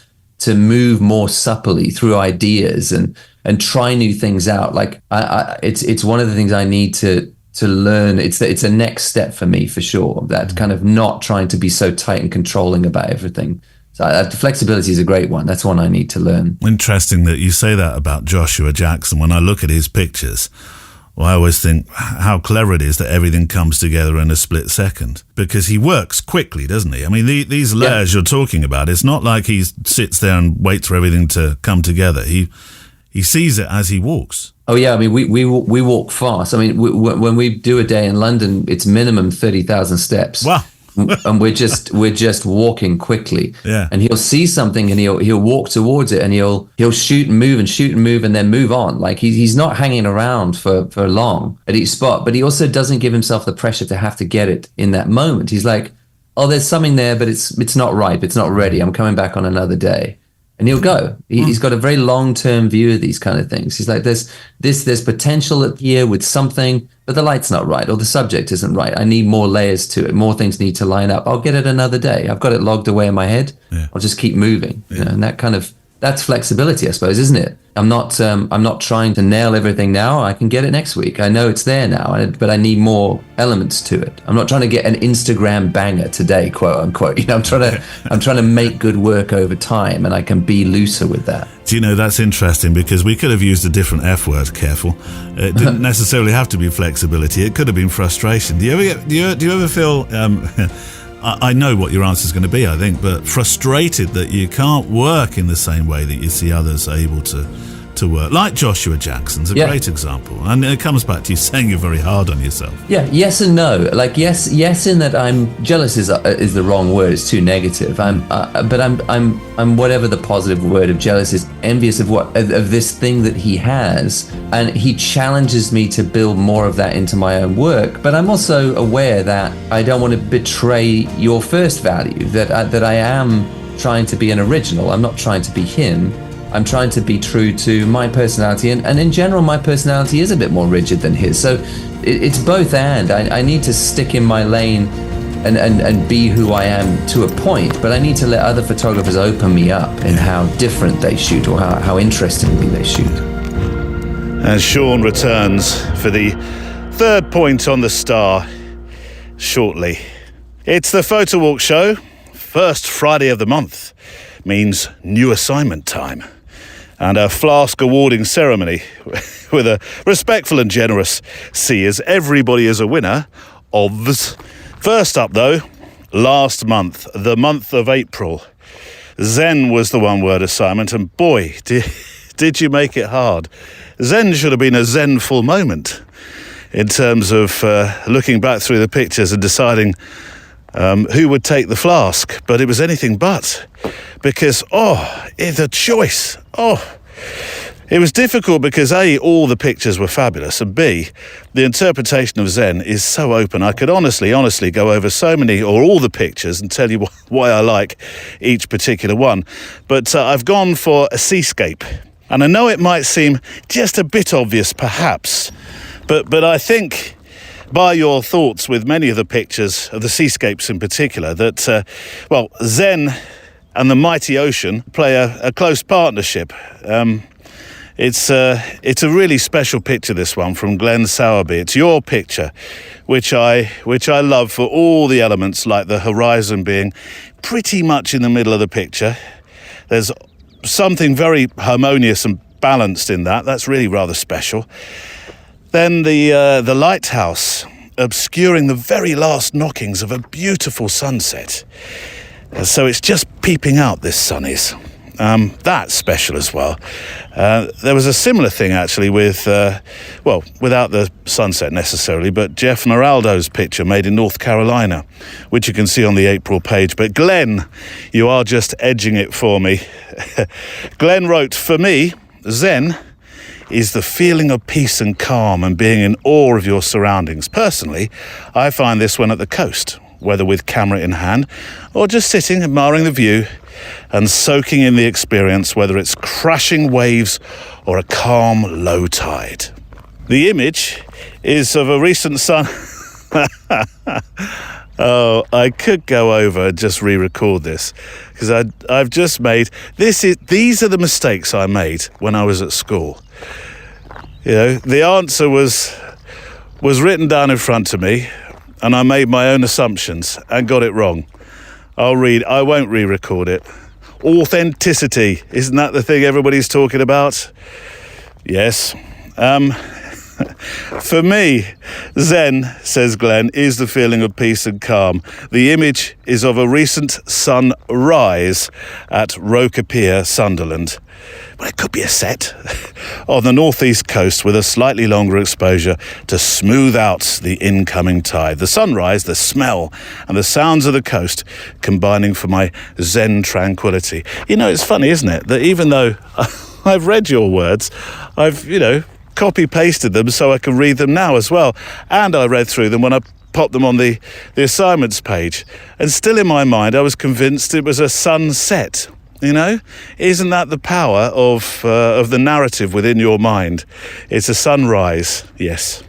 move more supplely through ideas and try new things out. Like it's one of the things I need to learn. It's a next step for me, for sure. That kind of not trying to be so tight and controlling about everything. So flexibility is a great one. That's one I need to learn. Interesting that you say that about Joshua Jackson. When I look at his pictures, well, I always think how clever it is that everything comes together in a split second, because he works quickly, doesn't he? I mean, these layers you're talking about, it's not like he sits there and waits for everything to come together. He sees it as he walks. Oh yeah, I mean, we walk fast. I mean, when we do a day in London, it's minimum 30,000 steps. Wow. And we're just walking quickly. Yeah. And he'll see something and he'll walk towards it and he'll shoot and move and then move on. Like he's not hanging around for long at each spot, but he also doesn't give himself the pressure to have to get it in that moment. He's like, oh, there's something there, but it's not ripe, it's not ready. I'm coming back on another day. And he'll go. He's got a very long-term view of these kind of things. He's like, there's potential here with something, but the light's not right, or the subject isn't right. I need more layers to it. More things need to line up. I'll get it another day. I've got it logged away in my head. Yeah. I'll just keep moving. Yeah. And that's flexibility, I suppose, isn't it? I'm not trying to nail everything now. I can get it next week. I know it's there now, but I need more elements to it. I'm not trying to get an Instagram banger today, quote unquote. I'm trying to make good work over time, and I can be looser with that. Do you know, that's interesting, because we could have used a different F word, careful. It didn't necessarily have to be flexibility. It could have been frustration. Do you ever feel I know what your answer is going to be, I think, but frustrated that you can't work in the same way that you see others able to work. Like Joshua Jackson's a great example. And it comes back to you saying you're very hard on yourself. Yeah, yes and no. Like yes in that I'm jealous is the wrong word. It's too negative. I'm whatever the positive word of jealous is, envious of this thing that he has, and he challenges me to build more of that into my own work. But I'm also aware that I don't want to betray your first value, that I am trying to be an original. I'm not trying to be him. I'm trying to be true to my personality, and in general my personality is a bit more rigid than his, so it's both and. I need to stick in my lane and be who I am to a point, but I need to let other photographers open me up in how different they shoot, or how interestingly they shoot. As Sean returns for the third point on the star shortly. It's the Photowalk show. First Friday of the month means new assignment time, and a flask awarding ceremony with a respectful and generous C, as everybody is a winner of. First up though, last month, the month of April, Zen was the one-word assignment, and boy, did you make it hard. Zen should have been a Zenful moment in terms of looking back through the pictures and deciding who would take the flask, but it was anything but, because, the choice, it was difficult because A, all the pictures were fabulous, and B, the interpretation of Zen is so open. I could honestly go over so many or all the pictures and tell you why I like each particular one. But I've gone for a seascape. And I know it might seem just a bit obvious, perhaps, but I think by your thoughts with many of the pictures of the seascapes in particular that, Zen and the mighty ocean play a close partnership. It's a really special picture, this one, from Glenn Sowerby. It's your picture, which I love for all the elements, like the horizon being pretty much in the middle of the picture. There's something very harmonious and balanced in that. That's really rather special. Then the lighthouse obscuring the very last knockings of a beautiful sunset. So it's just peeping out, this sun is. That's special as well. There was a similar thing actually with, without the sunset necessarily, but Jeff Naraldo's picture made in North Carolina, which you can see on the April page. But Glenn, you are just edging it for me. Glenn wrote, "For me, Zen is the feeling of peace and calm and being in awe of your surroundings. Personally, I find this when at the coast, whether with camera in hand or just sitting admiring the view and soaking in the experience, whether it's crashing waves or a calm low tide." The image is of a recent sun. I could go over and just re-record this because I've just made these are the mistakes I made when I was at school. The answer was written down in front of me, and I made my own assumptions and got it wrong. I won't re-record it. Authenticity, isn't that the thing everybody's talking about? Yes. For me, Zen, says Glenn, is the feeling of peace and calm. The image is of a recent sunrise at Roker Pier, Sunderland. Well, it could be a set on the northeast coast with a slightly longer exposure to smooth out the incoming tide. The sunrise, the smell, and the sounds of the coast combining for my Zen tranquility. It's funny, isn't it, that even though I've read your words, I've, copy-pasted them so I can read them now as well. And I read through them when I popped them on the assignments page. And still in my mind, I was convinced it was a sunset. Isn't that the power of the narrative within your mind? It's a sunrise, yes.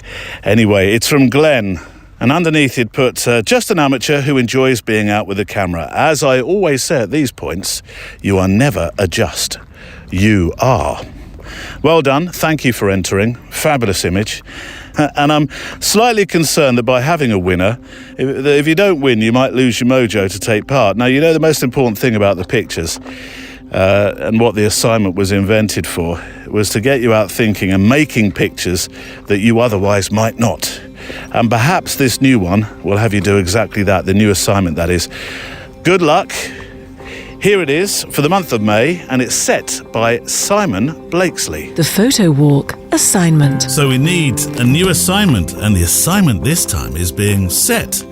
Anyway, it's from Glenn. And underneath it put, just an amateur who enjoys being out with a camera. As I always say at these points, you are never a just. You are. Well done. Thank you for entering. Fabulous image. And I'm slightly concerned that by having a winner, if you don't win, you might lose your mojo to take part. Now, the most important thing about the pictures and what the assignment was invented for was to get you out thinking and making pictures that you otherwise might not. And perhaps this new one will have you do exactly that, the new assignment, that is. Good luck. Here it is for the month of May, and it's set by Simon Blakesley. The Photowalk assignment. So we need a new assignment, and the assignment this time is being set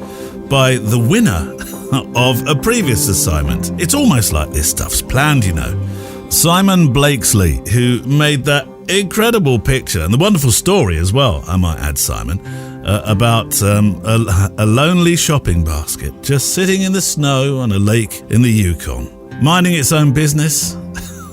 by the winner of a previous assignment. It's almost like this stuff's planned, Simon Blakesley, who made that incredible picture and the wonderful story as well, I might add, Simon, about a lonely shopping basket just sitting in the snow on a lake in the Yukon, minding its own business.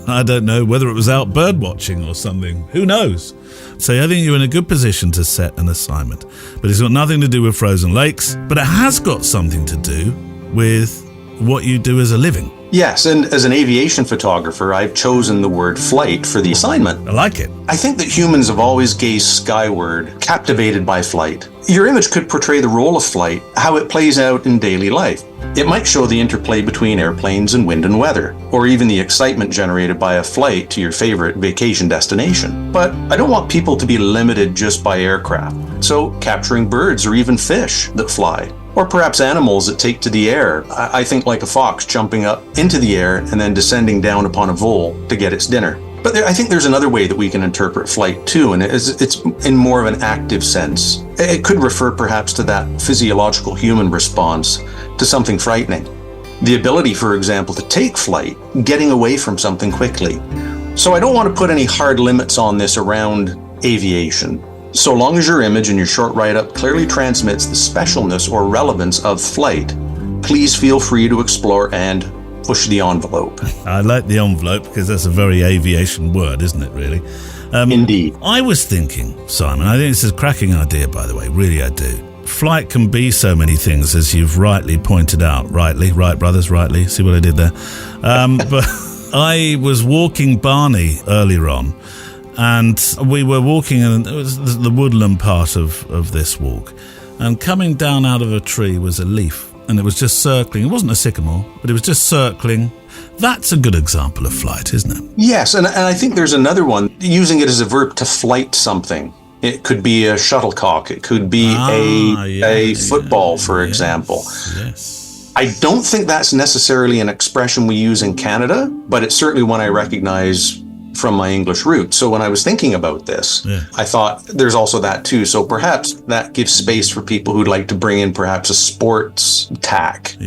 I don't know whether it was out bird watching or something. Who knows? So I think you're in a good position to set an assignment. But it's got nothing to do with frozen lakes, but it has got something to do with what you do as a living. Yes, and as an aviation photographer, I've chosen the word flight for the assignment. I like it. I think that humans have always gazed skyward, captivated by flight. Your image could portray the role of flight, how it plays out in daily life. It might show the interplay between airplanes and wind and weather, or even the excitement generated by a flight to your favorite vacation destination. But I don't want people to be limited just by aircraft. So capturing birds or even fish that fly. Or perhaps animals that take to the air. I think like a fox jumping up into the air and then descending down upon a vole to get its dinner. But I think there's another way that we can interpret flight too, and it's in more of an active sense. It could refer perhaps to that physiological human response to something frightening. The ability, for example, to take flight, getting away from something quickly. So I don't want to put any hard limits on this around aviation. So long as your image and your short write-up clearly transmits the specialness or relevance of flight, please feel free to explore and push the envelope. I like the envelope because that's a very aviation word, isn't it, really? Indeed. I was thinking, Simon, I think this is a cracking idea, by the way, really I do. Flight can be so many things, as you've rightly pointed out. Rightly, right, brothers, rightly. See what I did there? But I was walking Barney earlier on, and we were walking, and it was the woodland part of this walk, and coming down out of a tree was a leaf. And it was just circling. It wasn't a sycamore, but it was just circling. That's a good example of flight, isn't it? Yes, and I think there's another one, using it as a verb to flight something. It could be a shuttlecock. It could be a football, for example. Yes. I don't think that's necessarily an expression we use in Canada, but it's certainly one I recognize from my English roots. So when I was thinking about this, I thought there's also that too. So perhaps that gives space for people who'd like to bring in perhaps a sports tack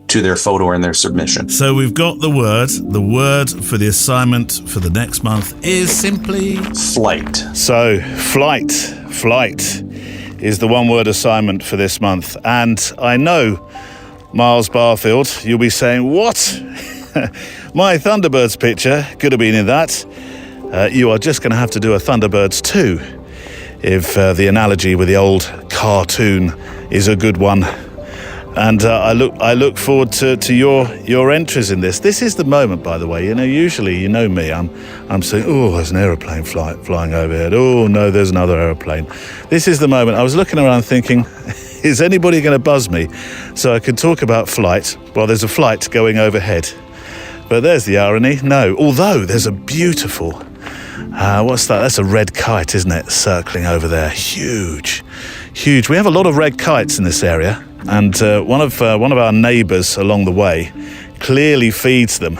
to their photo and their submission. So we've got the word. The word for the assignment for the next month is simply flight. So flight is the one-word assignment for this month. And I know, Miles Barfield, you'll be saying, what? My Thunderbirds picture could have been in that. You are just going to have to do a Thunderbirds 2 if the analogy with the old cartoon is a good one. And I look forward to your entries in this. This is the moment, by the way. Usually, you know me. I'm saying, oh, there's an aeroplane flying overhead. Oh no, there's another aeroplane. This is the moment. I was looking around thinking, is anybody going to buzz me so I can talk about flight while there's a flight going overhead? But there's the irony. No, although there's a beautiful, what's that? That's a red kite, isn't it? Circling over there. Huge. We have a lot of red kites in this area. And one of our neighbours along the way clearly feeds them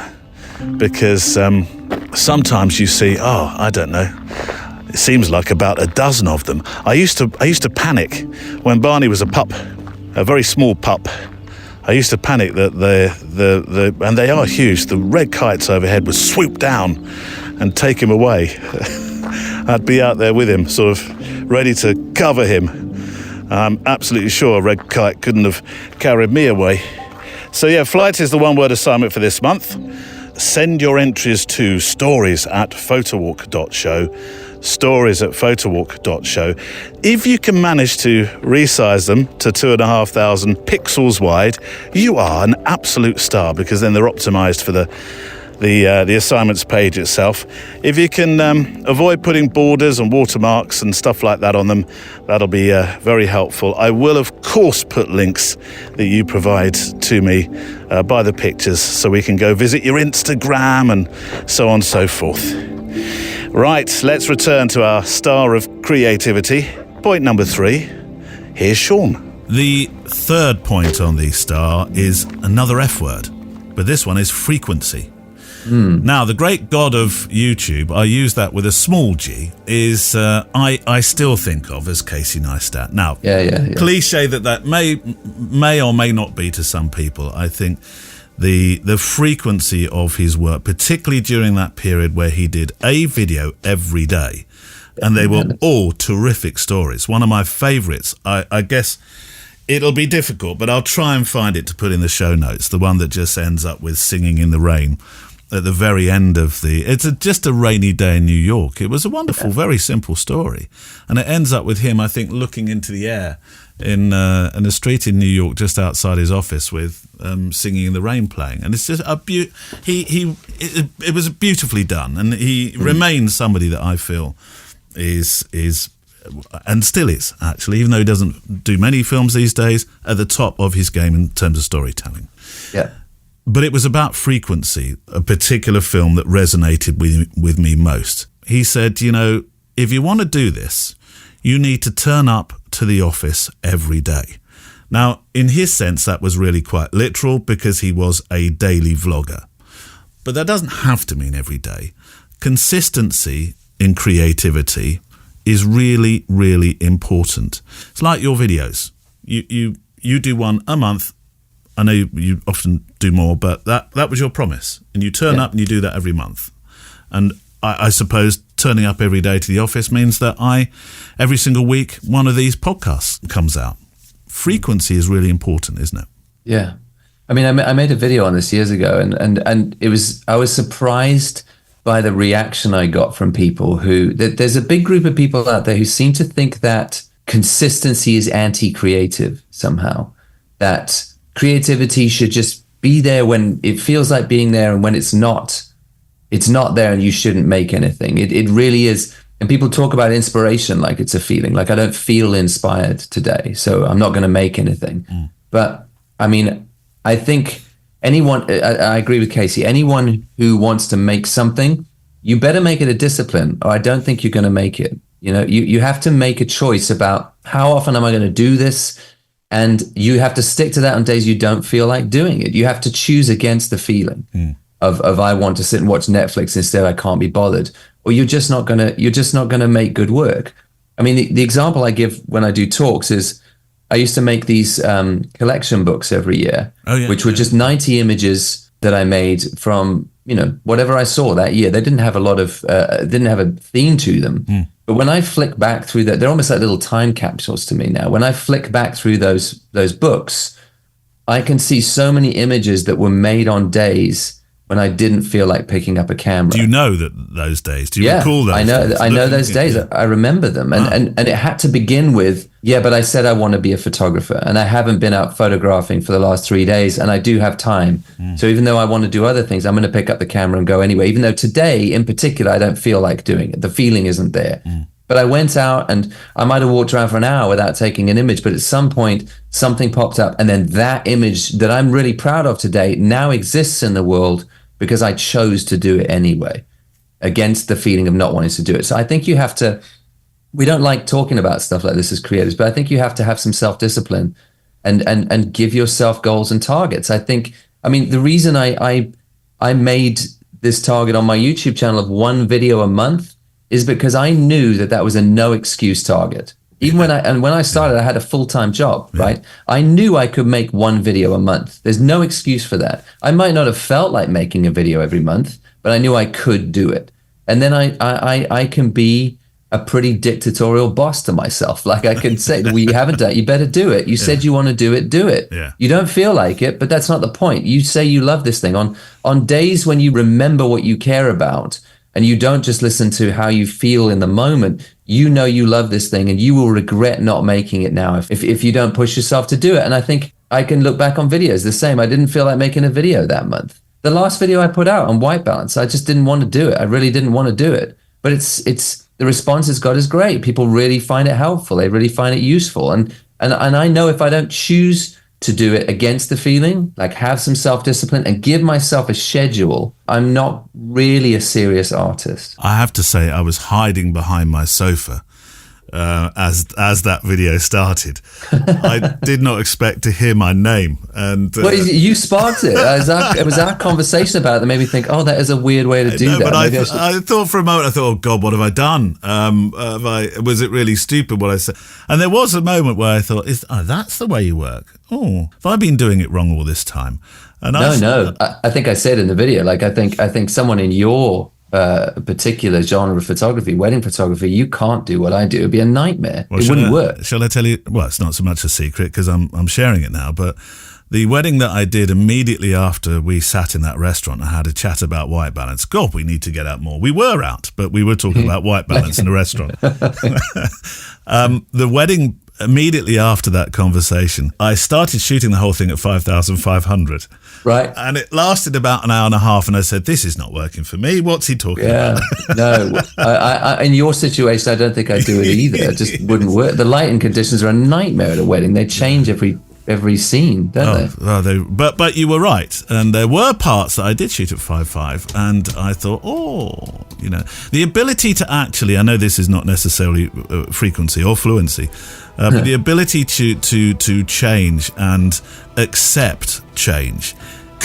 because sometimes you see, I don't know, it seems like about a dozen of them. I used to panic when Barney was a pup, a very small pup. I used to panic that and they are huge, the red kites overhead would swoop down and take him away. I'd be out there with him, sort of ready to cover him. I'm absolutely sure a red kite couldn't have carried me away. So yeah, flight is the one-word assignment for this month. Send your entries to stories@photowalk.show. stories@photowalk.show. If you can manage to resize them to 2,500 pixels wide, you are an absolute star, because then they're optimized for the assignments page itself. If you can avoid putting borders and watermarks and stuff like that on them, that'll be very helpful. I will, of course, put links that you provide to me by the pictures, so we can go visit your Instagram and so on and so forth. Right, let's return to our star of creativity. Point number 3. Here's Sean. The third point on the star is another F word, but this one is frequency. Now, the great god of YouTube, I use that with a small g, is I still think of as Casey Neistat. Now, cliche that may or may not be to some people. I think the frequency of his work, particularly during that period where he did a video every day, and they were all terrific stories. One of my favourites, I guess it'll be difficult, but I'll try and find it to put in the show notes, the one that just ends up with Singing in the Rain at the very end of just a rainy day in New York. It was a wonderful, very simple story. And it ends up with him, I think, looking into the air in a street in New York just outside his office with Singing in the Rain playing. And it's just it was beautifully done. And he remains somebody that I feel is and still is, actually, even though he doesn't do many films these days, at the top of his game in terms of storytelling. Yeah. But it was about frequency, a particular film that resonated with me most. He said, if you want to do this, you need to turn up to the office every day. Now, in his sense, that was really quite literal, because he was a daily vlogger. But that doesn't have to mean every day. consistency in creativity is really, really important. It's like your videos. You do one a month. I know you often do more, but that was your promise. And you turn up and you do that every month. And I suppose turning up every day to the office means that every single week, one of these podcasts comes out. Frequency is really important, isn't it? Yeah. I mean, I made a video on this years ago, and I was surprised by the reaction I got from people there's a big group of people out there who seem to think that consistency is anti-creative somehow, that creativity should just be there when it feels like being there, and when it's not there and you shouldn't make anything. It really is. And people talk about inspiration like it's a feeling, like I don't feel inspired today, so I'm not going to make anything. But I mean, I think I agree with Casey. Anyone who wants to make something, you better make it a discipline, or I don't think you're going to make it. You know, you have to make a choice about how often am I going to do this, and you have to stick to that on days you don't feel like doing it. You have to choose against the feeling of I want to sit and watch Netflix instead. I can't be bothered, or you're just not gonna make good work. I mean, the example I give when I do talks is, I used to make these collection books every year, which were just 90 images that I made from, whatever I saw that year. They didn't have didn't have a theme to them. But when I flick back through that, they're almost like little time capsules to me now. When I flick back through those books, I can see so many images that were made on days when I didn't feel like picking up a camera. Do you know those days? Do you recall those? I know those days. I remember them. And it had to begin with, but I said I want to be a photographer, and I haven't been out photographing for the last 3 days, and I do have time. So even though I want to do other things, I'm going to pick up the camera and go anyway, even though today in particular, I don't feel like doing it. The feeling isn't there. But I went out and I might have walked around for an hour without taking an image, but at some point something popped up, and then that image that I'm really proud of today now exists in the world because I chose to do it anyway, against the feeling of not wanting to do it. So I think you have to, we don't like talking about stuff like this as creators, but I think you have to have some self-discipline and give yourself goals and targets. I mean, the reason I made this target on my YouTube channel of one video a month is because I knew that was a no excuse target. Even when I started, I had a full-time job, right? I knew I could make one video a month. There's no excuse for that. I might not have felt like making a video every month, but I knew I could do it. And then I can be a pretty dictatorial boss to myself. Like I can say, well, you haven't done it, you better do it. You said you want to do it. Yeah. You don't feel like it, but that's not the point. You say you love this thing. On days when you remember what you care about, and you don't just listen to how you feel in the moment, you know you love this thing, and you will regret not making it now if you don't push yourself to do it. And I think I can look back on videos the same. I didn't feel like making a video that month. The last video I put out on white balance, I just didn't want to do it. I really didn't want to do it. But it's the response it's got is great. People really find it helpful. They really find it useful. And I know if I don't choose to do it against the feeling, like have some self-discipline and give myself a schedule, I'm not really a serious artist. I have to say, I was hiding behind my sofa as that video started. I did not expect to hear my name. And well, you sparked it. It was our conversation about it that made me think, that is a weird way to do that. But I thought for a moment, oh God, what have I done? Was it really stupid what I said? And there was a moment where I thought, that's the way you work. Oh, have I been doing it wrong all this time? And no. I think I said in the video, like I think someone in your particular genre of photography, wedding photography, you can't do what I do. It'd be a nightmare. It wouldn't work. Shall I tell you? Well, it's not so much a secret because I'm sharing it now, but the wedding that I did immediately after we sat in that restaurant, I had a chat about white balance. God, we need to get out more. We were out, but we were talking about white balance in the restaurant. The wedding, immediately after that conversation, I started shooting the whole thing at 5,500. Right. And it lasted about an hour and a half, and I said, this is not working for me. What's he talking about? No. I, in your situation, I don't think I'd do it either. It just wouldn't work. The lighting conditions are a nightmare at a wedding. They change every scene, don't they? But you were right. And there were parts that I did shoot at 5.5, and I thought, the ability to actually, I know this is not necessarily frequency or fluency, but the ability to change and accept change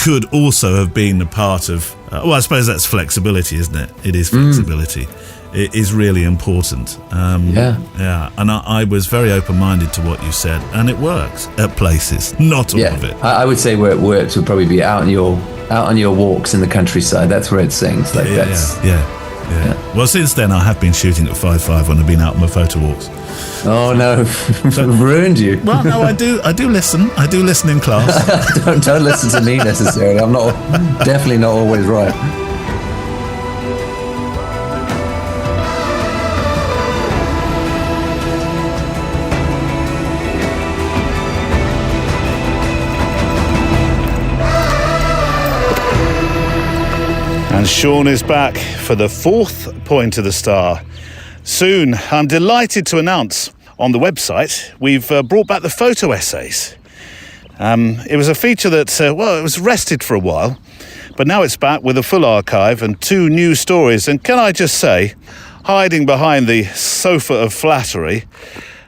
could also have been a part of, well, I suppose that's flexibility, isn't it? It is flexibility. It is really important. Yeah. And I was very open-minded to what you said, and it works at places, not all of it. I would say where it works would probably be out on your walks in the countryside. That's where it sings. Like Yeah. Well, since then I have been shooting at 5.5 when I've been out on my photo walks. Oh no, ruined you. Well, no, I do listen. I do listen in class. don't listen to me necessarily. I'm definitely not always right. And Sean is back for the 4th point of the star. Soon, I'm delighted to announce on the website, we've brought back the photo essays. It was a feature that, it was rested for a while, but now it's back with a full archive and 2 new stories. And can I just say, hiding behind the sofa of flattery,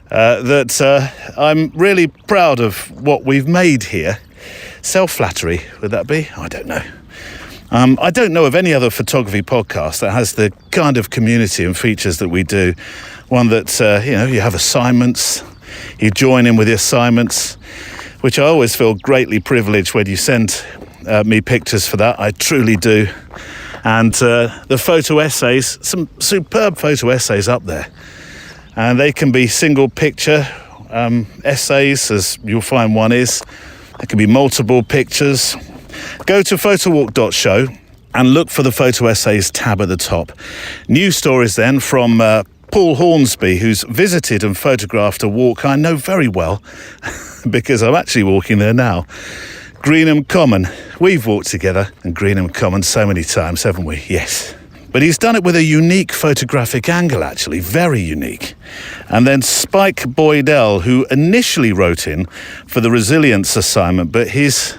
that I'm really proud of what we've made here. Self-flattery, would that be? I don't know. I don't know of any other photography podcast that has the kind of community and features that we do. One that, you have assignments, you join in with the assignments, which I always feel greatly privileged when you send me pictures for that. I truly do. And the photo essays, some superb photo essays up there. And they can be single picture essays, as you'll find one is. There can be multiple pictures. Go to photowalk.show and look for the photo essays tab at the top. New stories then from Paul Hornsby, who's visited and photographed a walk I know very well because I'm actually walking there now. Greenham Common. We've walked together in Greenham Common so many times, haven't we? Yes. But he's done it with a unique photographic angle, actually, very unique. And then Spike Boydell, who initially wrote in for the resilience assignment, but his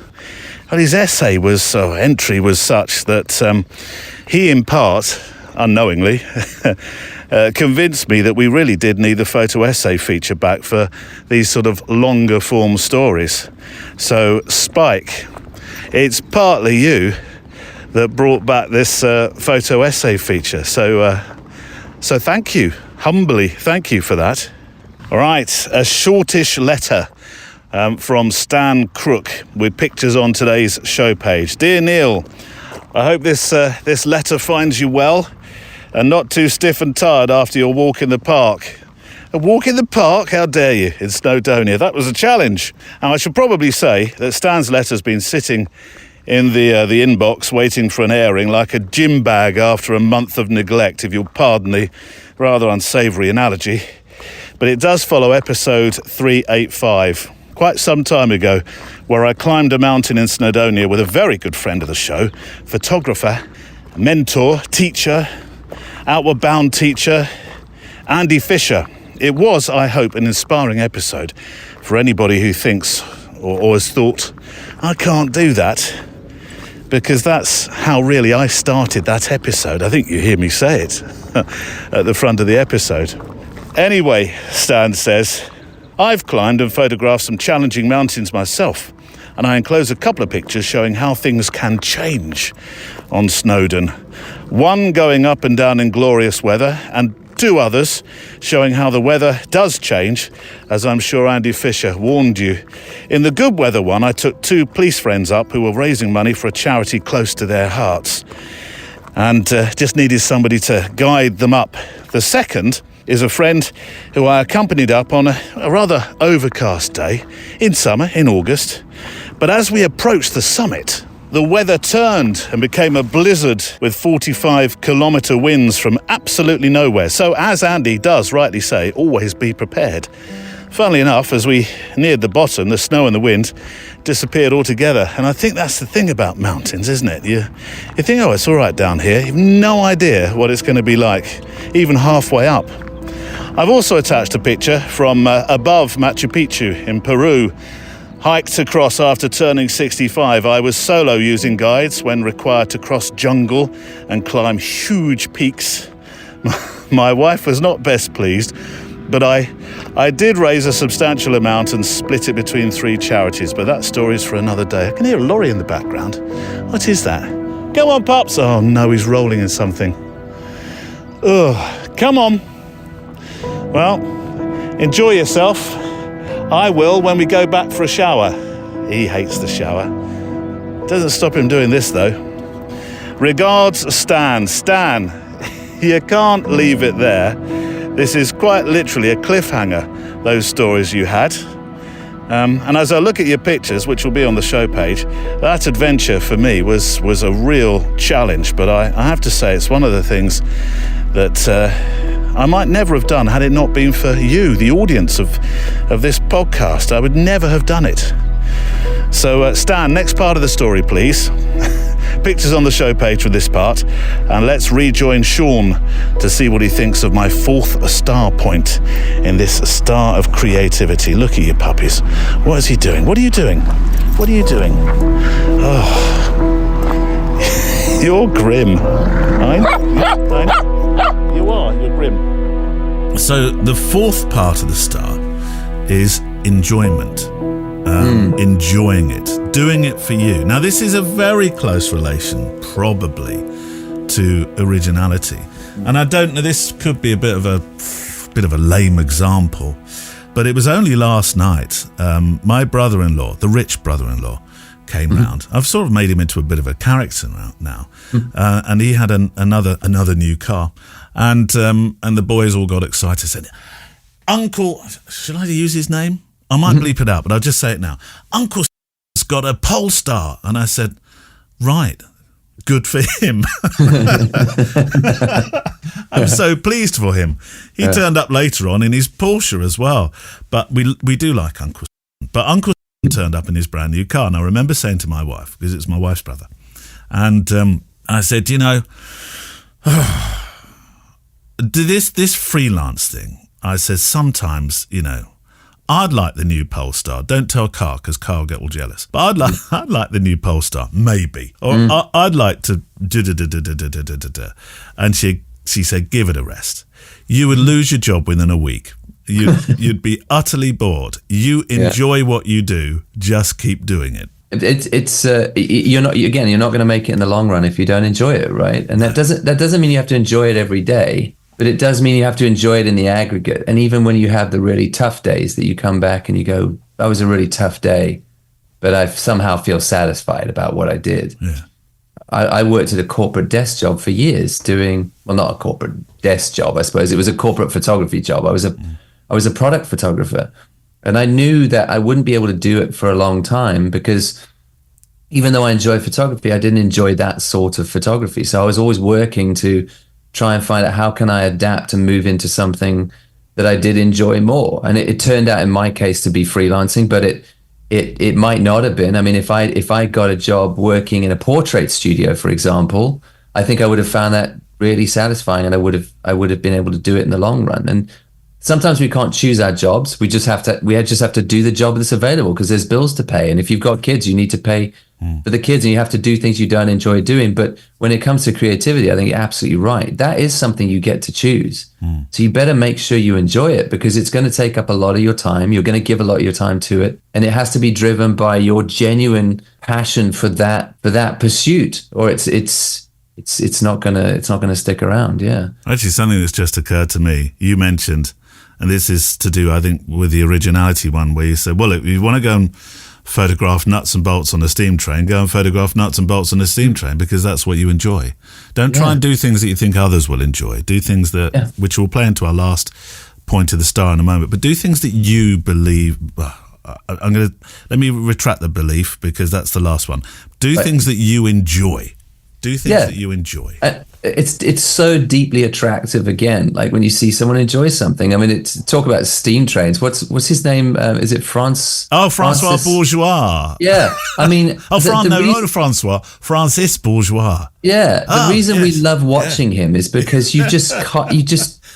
entry was such that he, in part, unknowingly, convinced me that we really did need the photo essay feature back for these sort of longer form stories. So, Spike, it's partly you that brought back this photo essay feature. So thank you, humbly thank you for that. All right, a shortish letter from Stan Crook with pictures on today's show page. Dear Neil, I hope this letter finds you well and not too stiff and tired after your walk in the park. A walk in the park? How dare you, in Snowdonia? That was a challenge. And I should probably say that Stan's letter's been sitting in the inbox waiting for an airing like a gym bag after a month of neglect, if you'll pardon the rather unsavoury analogy. But it does follow episode 385. Quite some time ago, where I climbed a mountain in Snowdonia with a very good friend of the show, photographer, mentor, teacher, outward bound teacher, Andy Fisher. It was, I hope, an inspiring episode for anybody who thinks or has thought, I can't do that, because that's how really I started that episode. I think you hear me say it at the front of the episode. Anyway, Stan says, I've climbed and photographed some challenging mountains myself, and I enclose a couple of pictures showing how things can change on Snowdon. One going up and down in glorious weather, and 2 others showing how the weather does change, as I'm sure Andy Fisher warned you. In the good weather one, I took 2 police friends up who were raising money for a charity close to their hearts, and just needed somebody to guide them up. The second is a friend who I accompanied up on a rather overcast day in summer, in August. But as we approached the summit, the weather turned and became a blizzard with 45-kilometre winds from absolutely nowhere. So, as Andy does rightly say, always be prepared. Funnily enough, as we neared the bottom, the snow and the wind disappeared altogether. And I think that's the thing about mountains, isn't it? You think, oh, it's all right down here. You've no idea what it's going to be like, even halfway up. I've also attached a picture from above Machu Picchu in Peru. Hiked across after turning 65. I was solo using guides when required to cross jungle and climb huge peaks. My wife was not best pleased, but I did raise a substantial amount and split it between 3 charities, but that story's for another day. I can hear a lorry in the background. What is that? Come on, Pops. Oh no, he's rolling in something. Ugh, come on. Well, enjoy yourself. I will when we go back for a shower. He hates the shower. Doesn't stop him doing this though. Regards, Stan. Stan, you can't leave it there. This is quite literally a cliffhanger, those stories you had. And as I look at your pictures, which will be on the show page, that adventure for me was a real challenge. But I have to say, it's one of the things that I might never have done had it not been for you, the audience of this podcast. I would never have done it. So Stan, next part of the story, please. Pictures on the show page for this part, and let's rejoin Sean to see what he thinks of my 4th star point in this star of creativity. Look at you puppies. What is he doing? What are you doing? What are you doing? Oh, you're grim. I know. You are. You're grim. So the 4th part of the star is enjoyment. Enjoying it, doing it for you. Now, this is a very close relation, probably, to originality. And I don't know, this could be a bit of a lame example, but it was only last night, my brother-in-law, the rich brother-in-law, came round. I've sort of made him into a bit of a character now. And he had another new car. And the boys all got excited, said, Uncle, should I use his name? I might bleep it out, but I'll just say it now. Uncle's got a Polestar. And I said, right, good for him. I'm so pleased for him. He turned up later on in his Porsche as well. But we do like Uncle. But Uncle turned up in his brand new car. And I remember saying to my wife, because it's my wife's brother, and I said, this freelance thing, I said, sometimes, I'd like the new Polestar. Don't tell Carl, because Carl will get all jealous. But I'd like the new Polestar, maybe. Or I'd like to da-da-da-da-da-da-da-da. And she said, give it a rest. You would lose your job within a week. You'd be utterly bored. You enjoy what you do. Just keep doing it. You're not going to make it in the long run if you don't enjoy it, right? And that doesn't mean you have to enjoy it every day. But it does mean you have to enjoy it in the aggregate. And even when you have the really tough days that you come back and you go, that was a really tough day, but I somehow feel satisfied about what I did. Yeah. I worked at a corporate desk job for years not a corporate desk job, I suppose. It was a corporate photography job. I was a product photographer. And I knew that I wouldn't be able to do it for a long time because even though I enjoy photography, I didn't enjoy that sort of photography. So I was always working to try and find out how can I adapt and move into something that I did enjoy more. And it turned out in my case to be freelancing, but it might not have been. I mean, if I got a job working in a portrait studio, for example, I think I would have found that really satisfying, and I would have been able to do it in the long run. And sometimes we can't choose our jobs. We just have to do the job that's available because there's bills to pay. And if you've got kids, you need to pay for the kids and you have to do things you don't enjoy doing. But when it comes to creativity, I think you're absolutely right. That is something you get to choose. So you better make sure you enjoy it because it's going to take up a lot of your time. You're going to give a lot of your time to it. And it has to be driven by your genuine passion for that pursuit, or it's not gonna stick around. Yeah. Actually, something that's just occurred to me. You mentioned, and this is to do, I think, with the originality one, where you said, well, if you want to go and photograph nuts and bolts on a steam train, go and photograph nuts and bolts on a steam train because that's what you enjoy. Don't try and do things that you think others will enjoy. Do things that, which will play into our last point of the star in a moment, but do things that you believe. Let me retract the belief because that's the last one. Do things that you enjoy. Do things that you enjoy. It's so deeply attractive. Again, like when you see someone enjoy something. I mean, talk about steam trains. What's his name? Is it France? Oh, Francois Bourgeois. Yeah, I mean, Francis Bourgeois. Yeah, the reason we love watching him is because you just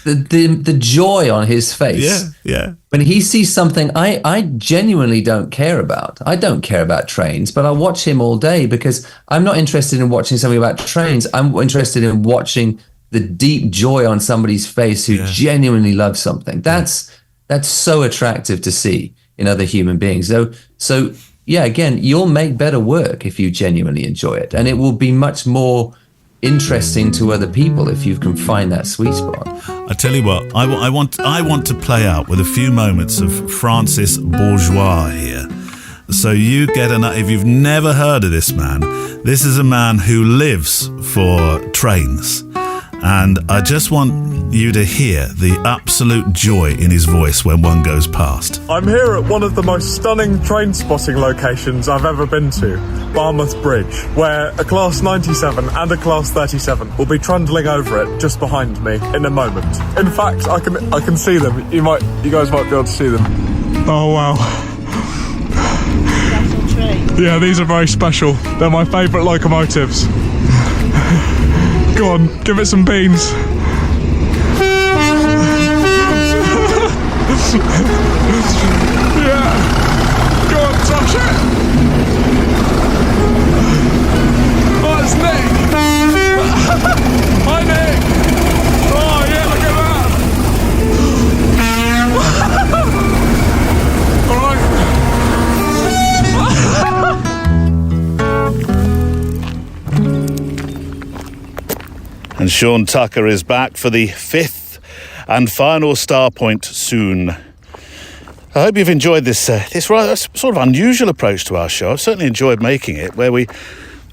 the joy on his face. Yeah. When he sees something I genuinely don't care about. I don't care about trains, but I watch him all day because I'm not interested in watching something about trains. I'm interested in watching the deep joy on somebody's face who genuinely loves something. That's so attractive to see in other human beings. So yeah, again, you'll make better work if you genuinely enjoy it, and it will be much more interesting to other people if you can find that sweet spot. I tell you what, I want to play out with a few moments of Francis Bourgeois here. So you get if you've never heard of this man, this is a man who lives for trains. And I just want you to hear the absolute joy in his voice when one goes past. I'm here at one of the most stunning train spotting locations I've ever been to, Barmouth Bridge, where a Class 97 and a Class 37 will be trundling over it just behind me in a moment. In fact, I can see them. You guys might be able to see them. Oh wow. Yeah, these are very special. They're my favourite locomotives. Go on, give it some beans. Yeah. Go on, touch it. Oh, it's Nick. Hi, Nick. Oh, yeah, look at that. All right. And Sean Tucker is back for the 5th and final star point soon. I hope you've enjoyed this rather sort of unusual approach to our show. I've certainly enjoyed making it, where we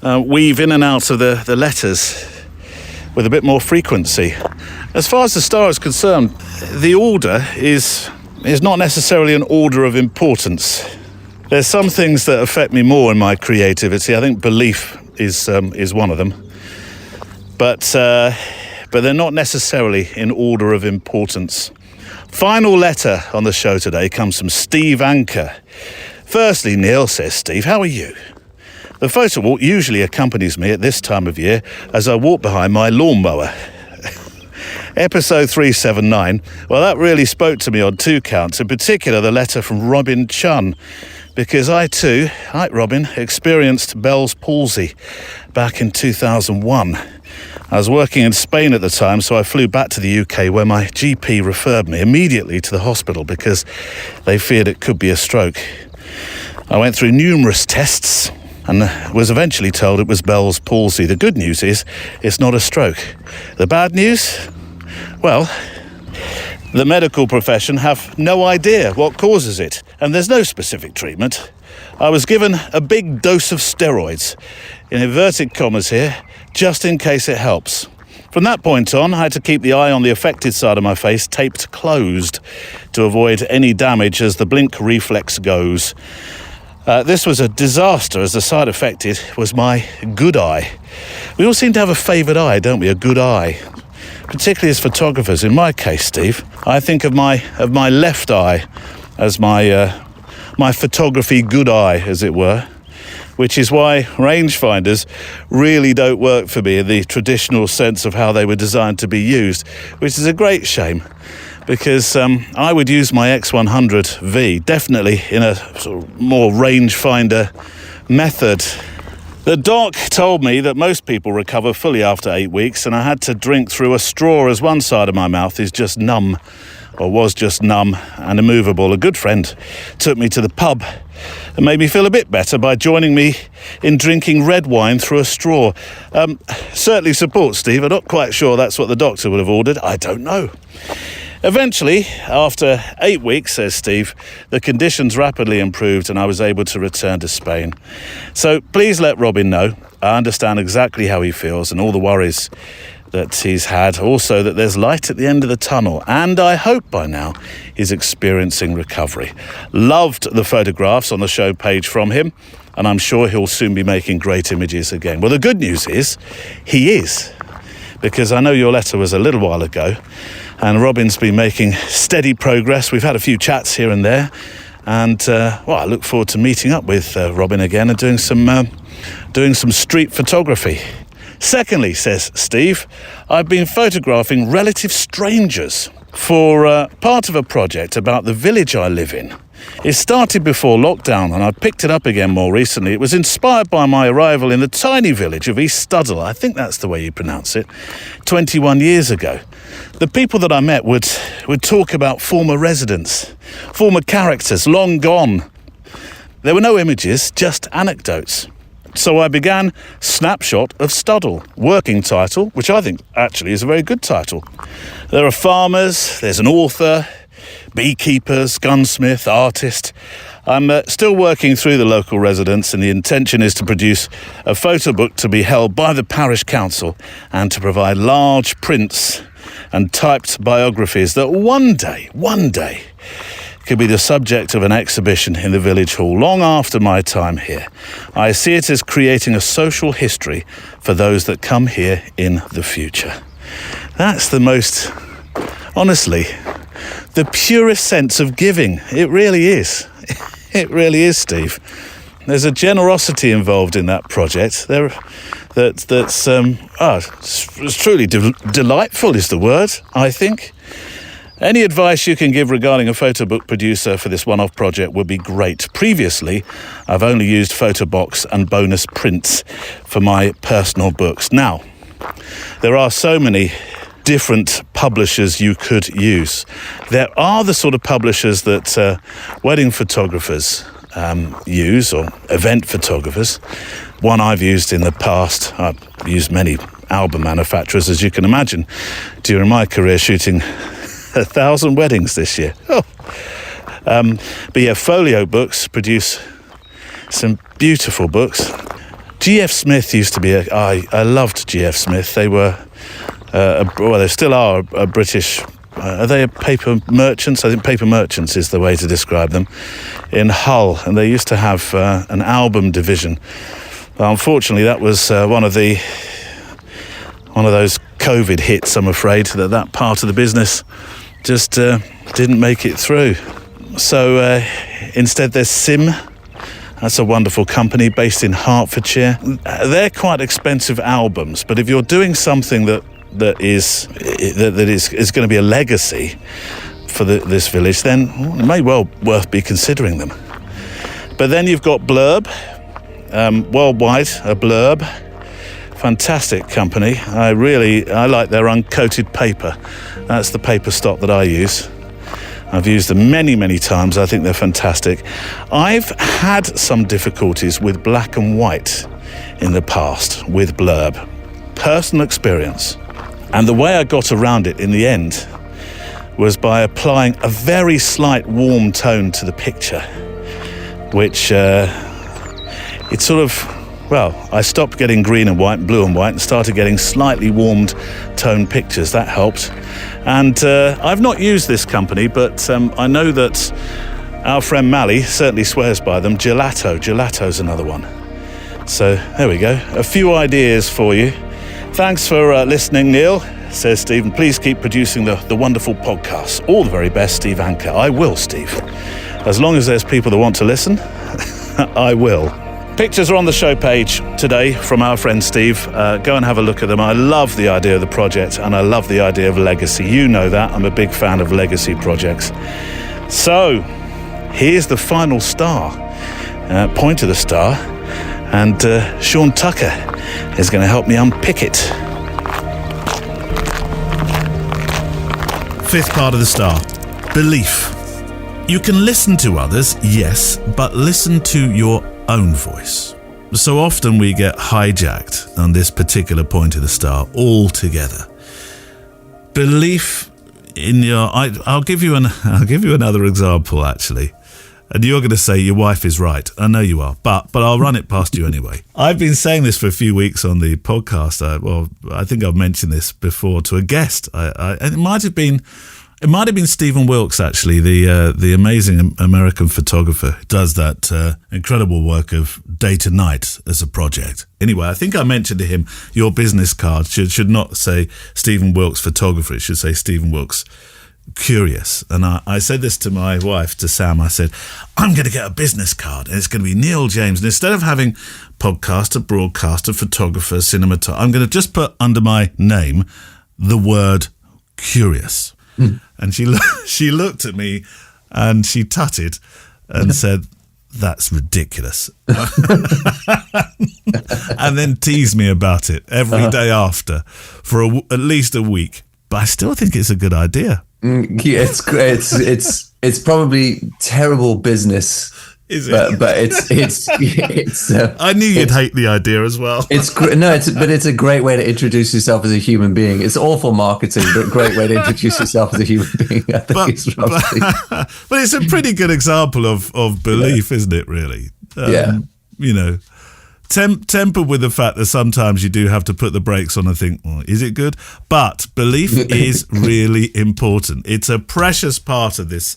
weave in and out of the letters with a bit more frequency. As far as the star is concerned, the order is not necessarily an order of importance. There's some things that affect me more in my creativity. I think belief is one of them. But they're not necessarily in order of importance. Final letter on the show today comes from Steve Anker. Firstly, Neil, says Steve, how are you? The Photowalk usually accompanies me at this time of year as I walk behind my lawnmower. Episode 379, well, that really spoke to me on 2 counts, in particular the letter from Robin Chun, because I too, like Robin, experienced Bell's palsy back in 2001. I was working in Spain at the time, so I flew back to the UK, where my GP referred me immediately to the hospital because they feared it could be a stroke. I went through numerous tests and was eventually told it was Bell's palsy. The good news is it's not a stroke. The bad news? Well, the medical profession have no idea what causes it, and there's no specific treatment. I was given a big dose of steroids, in inverted commas here, just in case it helps. From that point on, I had to keep the eye on the affected side of my face taped closed to avoid any damage as the blink reflex goes. This was a disaster, as the side affected was my good eye. We all seem to have a favoured eye, don't we? A good eye. Particularly as photographers. In my case, Steve, I think of my left eye as my photography good eye, as it were, which is why rangefinders really don't work for me in the traditional sense of how they were designed to be used, which is a great shame, because I would use my X100V definitely in a sort of more rangefinder method. The doc told me that most people recover fully after 8 weeks, and I had to drink through a straw as one side of my mouth is just numb, or was just numb and immovable. A good friend took me to the pub and made me feel a bit better by joining me in drinking red wine through a straw. Certainly support, Steve. I'm not quite sure that's what the doctor would have ordered. I don't know. Eventually, after 8 weeks, says Steve, the conditions rapidly improved and I was able to return to Spain. So please let Robin know. I understand exactly how he feels and all the worries that he's had. Also that there's light at the end of the tunnel, and I hope by now he's experiencing recovery. Loved the photographs on the show page from him, and I'm sure he'll soon be making great images again. Well, the good news is he is, because I know your letter was a little while ago, and Robin's been making steady progress. We've had a few chats here and there, and I look forward to meeting up with Robin again and doing some street photography. Secondly, says Steve, I've been photographing relative strangers for part of a project about the village I live in. It started before lockdown, and I picked it up again more recently. It was inspired by my arrival in the tiny village of East Studdle, I think that's the way you pronounce it, 21 years ago. The people that I met would talk about former residents, former characters, long gone. There were no images, just anecdotes. So I began Snapshot of Studdle, working title, which I think actually is a very good title. There are farmers, there's an author, beekeepers, gunsmith, artist. I'm still working through the local residents, and the intention is to produce a photo book to be held by the parish council and to provide large prints and typed biographies that one day could be the subject of an exhibition in the village hall long after my time here. I see it as creating a social history for those that come here in the future. That's the most, honestly, the purest sense of giving. It really is. It really is, Steve. There's a generosity involved in that project. It's truly delightful is the word, I think. Any advice you can give regarding a photo book producer for this one-off project would be great. Previously, I've only used Photobox and bonus prints for my personal books. Now, there are so many different publishers you could use. There are the sort of publishers that wedding photographers use, or event photographers. One I've used in the past, I've used many album manufacturers, as you can imagine, during my career shooting 1,000 weddings this year. But yeah, Folio Books produce some beautiful books. G.F. Smith used to be I loved G.F. Smith. They were, they still are a British, are they a paper merchants? I think paper merchants is the way to describe them, in Hull. And they used to have an album division. Unfortunately, that was one of those COVID hits, I'm afraid, that part of the business just didn't make it through. So instead there's Sim. That's a wonderful company based in Hertfordshire. They're quite expensive albums, but if you're doing something that is going to be a legacy for this village, then it may well worth be considering them. But then you've got Blurb, worldwide, a Blurb. Fantastic company. I like their uncoated paper. That's the paper stock that I use. I've used them many, many times. I think they're fantastic. I've had some difficulties with black and white in the past with Blurb. Personal experience. And the way I got around it in the end was by applying a very slight warm tone to the picture, which it sort of... Well, I stopped getting green and white and blue and white and started getting slightly warmed tone pictures. That helped. And I've not used this company, but I know that our friend Mally certainly swears by them. Gelato's another one. So there we go. A few ideas for you. Thanks for listening, Neil, says Stephen. Please keep producing the wonderful podcasts. All the very best, Steve Anker. I will, Steve. As long as there's people that want to listen, I will. Pictures are on the show page today from our friend Steve. Go and have a look at them. I love the idea of the project, and I love the idea of legacy. You know that. I'm a big fan of legacy projects. So, here's the final star, point of the star, and Sean Tucker is going to help me unpick it. Fifth part of the star, belief. You can listen to others, yes, but listen to your own voice. So often we get hijacked on this particular point of the star altogether. Belief in your... I'll give you another example, actually. And you're going to say your wife is right. I know you are, but I'll run it past you anyway. I've been saying this for a few weeks on the podcast. I think I've mentioned this before to a guest. It might have been Stephen Wilkes, actually, the amazing American photographer who does that incredible work of day to night as a project. Anyway, I think I mentioned to him your business card should not say Stephen Wilkes photographer. It should say Stephen Wilkes curious. And I said this to my wife, to Sam. I said, I'm going to get a business card, and it's going to be Neil James. And instead of having podcaster, broadcaster, photographer, cinematographer, I'm going to just put under my name the word curious. And she looked at me and she tutted, and said, "That's ridiculous," and then teased me about it every day after for at least a week. But I still think it's a good idea. Yeah, it's probably terrible business. Is it? But it's. I knew you'd hate the idea as well. But it's a great way to introduce yourself as a human being. It's awful marketing, but a great way to introduce yourself as a human being. I think but it's a pretty good example of belief, isn't it? Really, you know, tempered with the fact that sometimes you do have to put the brakes on and think, well, is it good? But belief is really important. It's a precious part of this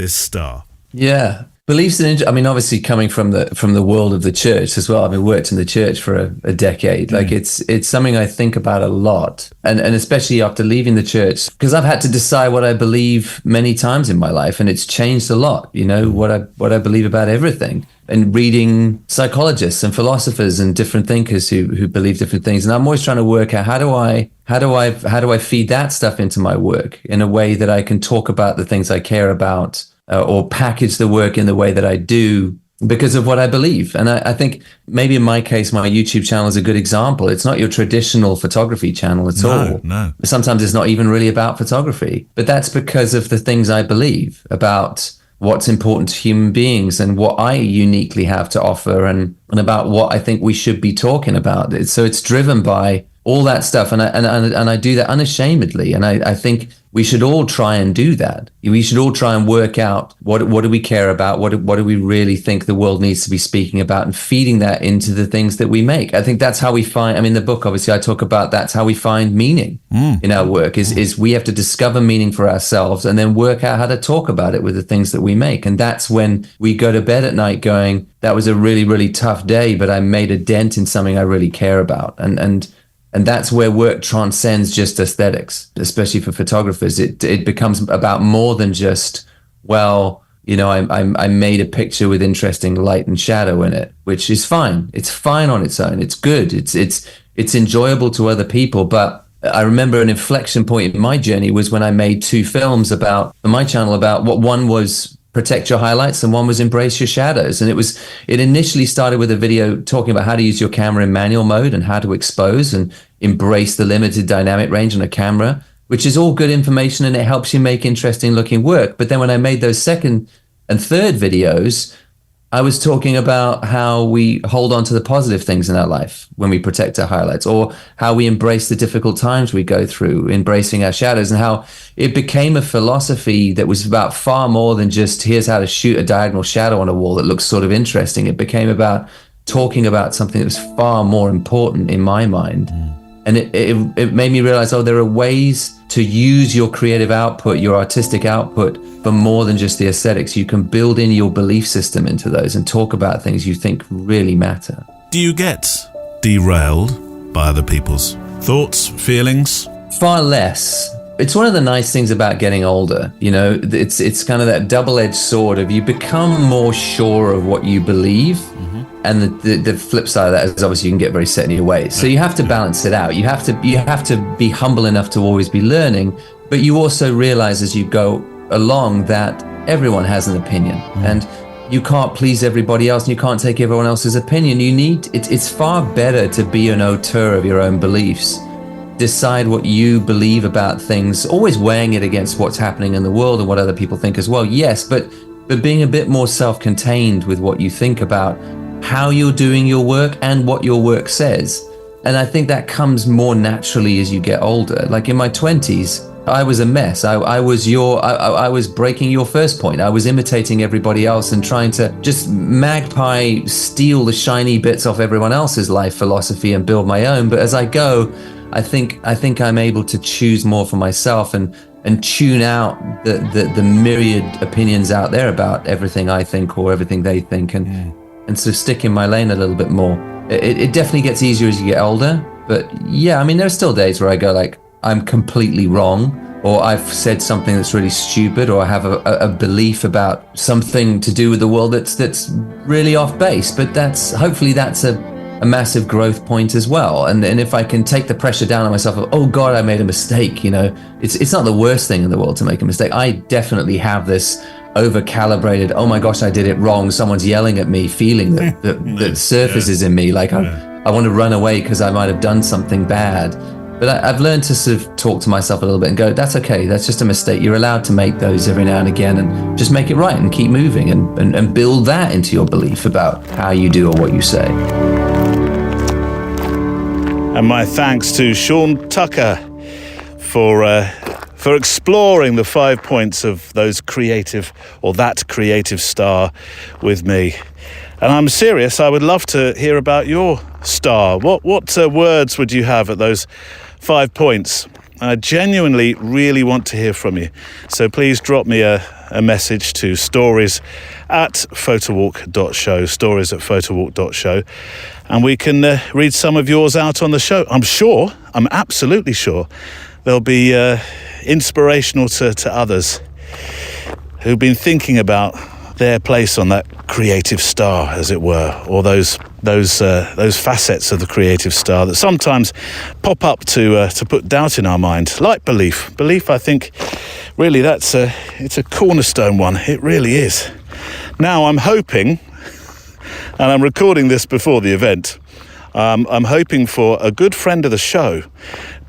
star. Yeah. Beliefs I mean, obviously coming from the world of the church as well. I've worked in the church for a decade. Like it's something I think about a lot, and especially after leaving the church, because I've had to decide what I believe many times in my life, and it's changed a lot. You know, what I believe about everything, and reading psychologists and philosophers and different thinkers who believe different things, and I'm always trying to work out how do I feed that stuff into my work in a way that I can talk about the things I care about. Or package the work in the way that I do because of what I believe. And I think maybe in my case, my YouTube channel is a good example. It's not your traditional photography channel at all. No. Sometimes it's not even really about photography, but that's because of the things I believe about what's important to human beings and what I uniquely have to offer and about what I think we should be talking about. So it's driven by all that stuff. And I do that unashamedly. And I think we should all try and do that. We should all try and work out what do we care about? What do we really think the world needs to be speaking about, and feeding that into the things that we make. I think that's how we find, I mean, the book, obviously I talk about that's how we find meaning in our work is we have to discover meaning for ourselves and then work out how to talk about it with the things that we make. And that's when we go to bed at night going, that was a really, really tough day, but I made a dent in something I really care about. And that's where work transcends just aesthetics, especially for photographers. It becomes about more than just, well, you know, I made a picture with interesting light and shadow in it, which is fine. It's fine on its own. It's good. It's enjoyable to other people. But I remember an inflection point in my journey was when I made 2 films for my channel about what one was protect your highlights and one was embrace your shadows. And it initially started with a video talking about how to use your camera in manual mode and how to expose and embrace the limited dynamic range on a camera, which is all good information and it helps you make interesting looking work. But then when I made those second and third videos, I was talking about how we hold on to the positive things in our life when we protect our highlights, or how we embrace the difficult times we go through, embracing our shadows, and how it became a philosophy that was about far more than just here's how to shoot a diagonal shadow on a wall that looks sort of interesting. It became about talking about something that was far more important in my mind. And it made me realize, there are ways to use your creative output, your artistic output, for more than just the aesthetics. You can build in your belief system into those and talk about things you think really matter. Do you get derailed by other people's thoughts, feelings? Far less. It's one of the nice things about getting older. You know, it's kind of that double-edged sword of you become more sure of what you believe. And the flip side of that is obviously you can get very set in your ways. So you have to balance it out. You have to be humble enough to always be learning, but you also realize as you go along that everyone has an opinion and you can't please everybody else and you can't take everyone else's opinion. It's far better to be an auteur of your own beliefs. Decide what you believe about things, always weighing it against what's happening in the world and what other people think as well. Yes, but being a bit more self-contained with what you think about how you're doing your work and what your work says. And I think that comes more naturally as you get older. Like in my 20s, I was a mess. I was breaking your first point. I was imitating everybody else and trying to just magpie, steal the shiny bits off everyone else's life philosophy and build my own. But as I go, I think I'm able to choose more for myself and tune out the myriad opinions out there about everything I think or everything they think, and so stick in my lane a little bit more. It definitely gets easier as you get older, but yeah, I mean, there's still days where I go like, I'm completely wrong, or I've said something that's really stupid, or I have a belief about something to do with the world that's really off base. But hopefully that's a a massive growth point as well. And if I can take the pressure down on myself of, oh God, I made a mistake, it's not the worst thing in the world to make a mistake. I definitely have this over-calibrated, oh my gosh, I did it wrong, someone's yelling at me, feeling that surfaces in me. Like I want to run away because I might have done something bad. But I've learned to sort of talk to myself a little bit and go, that's okay, that's just a mistake. You're allowed to make those every now and again and just make it right and keep moving and build that into your belief about how you do or what you say. And my thanks to Sean Tucker for exploring the 5 points of that creative star with me. And I'm serious, I would love to hear about your star. What words would you have at those 5 points? I genuinely really want to hear from you. So please drop me a message to stories@photowalk.show, stories@photowalk.show, and we can read some of yours out on the show. I'm absolutely sure they'll be inspirational to others who've been thinking about their place on that creative star, as it were, or those facets of the creative star that sometimes pop up to put doubt in our mind, like belief. Belief, I think, really, it's a cornerstone one. It really is. Now, I'm hoping, and I'm recording this before the event, I'm hoping for a good friend of the show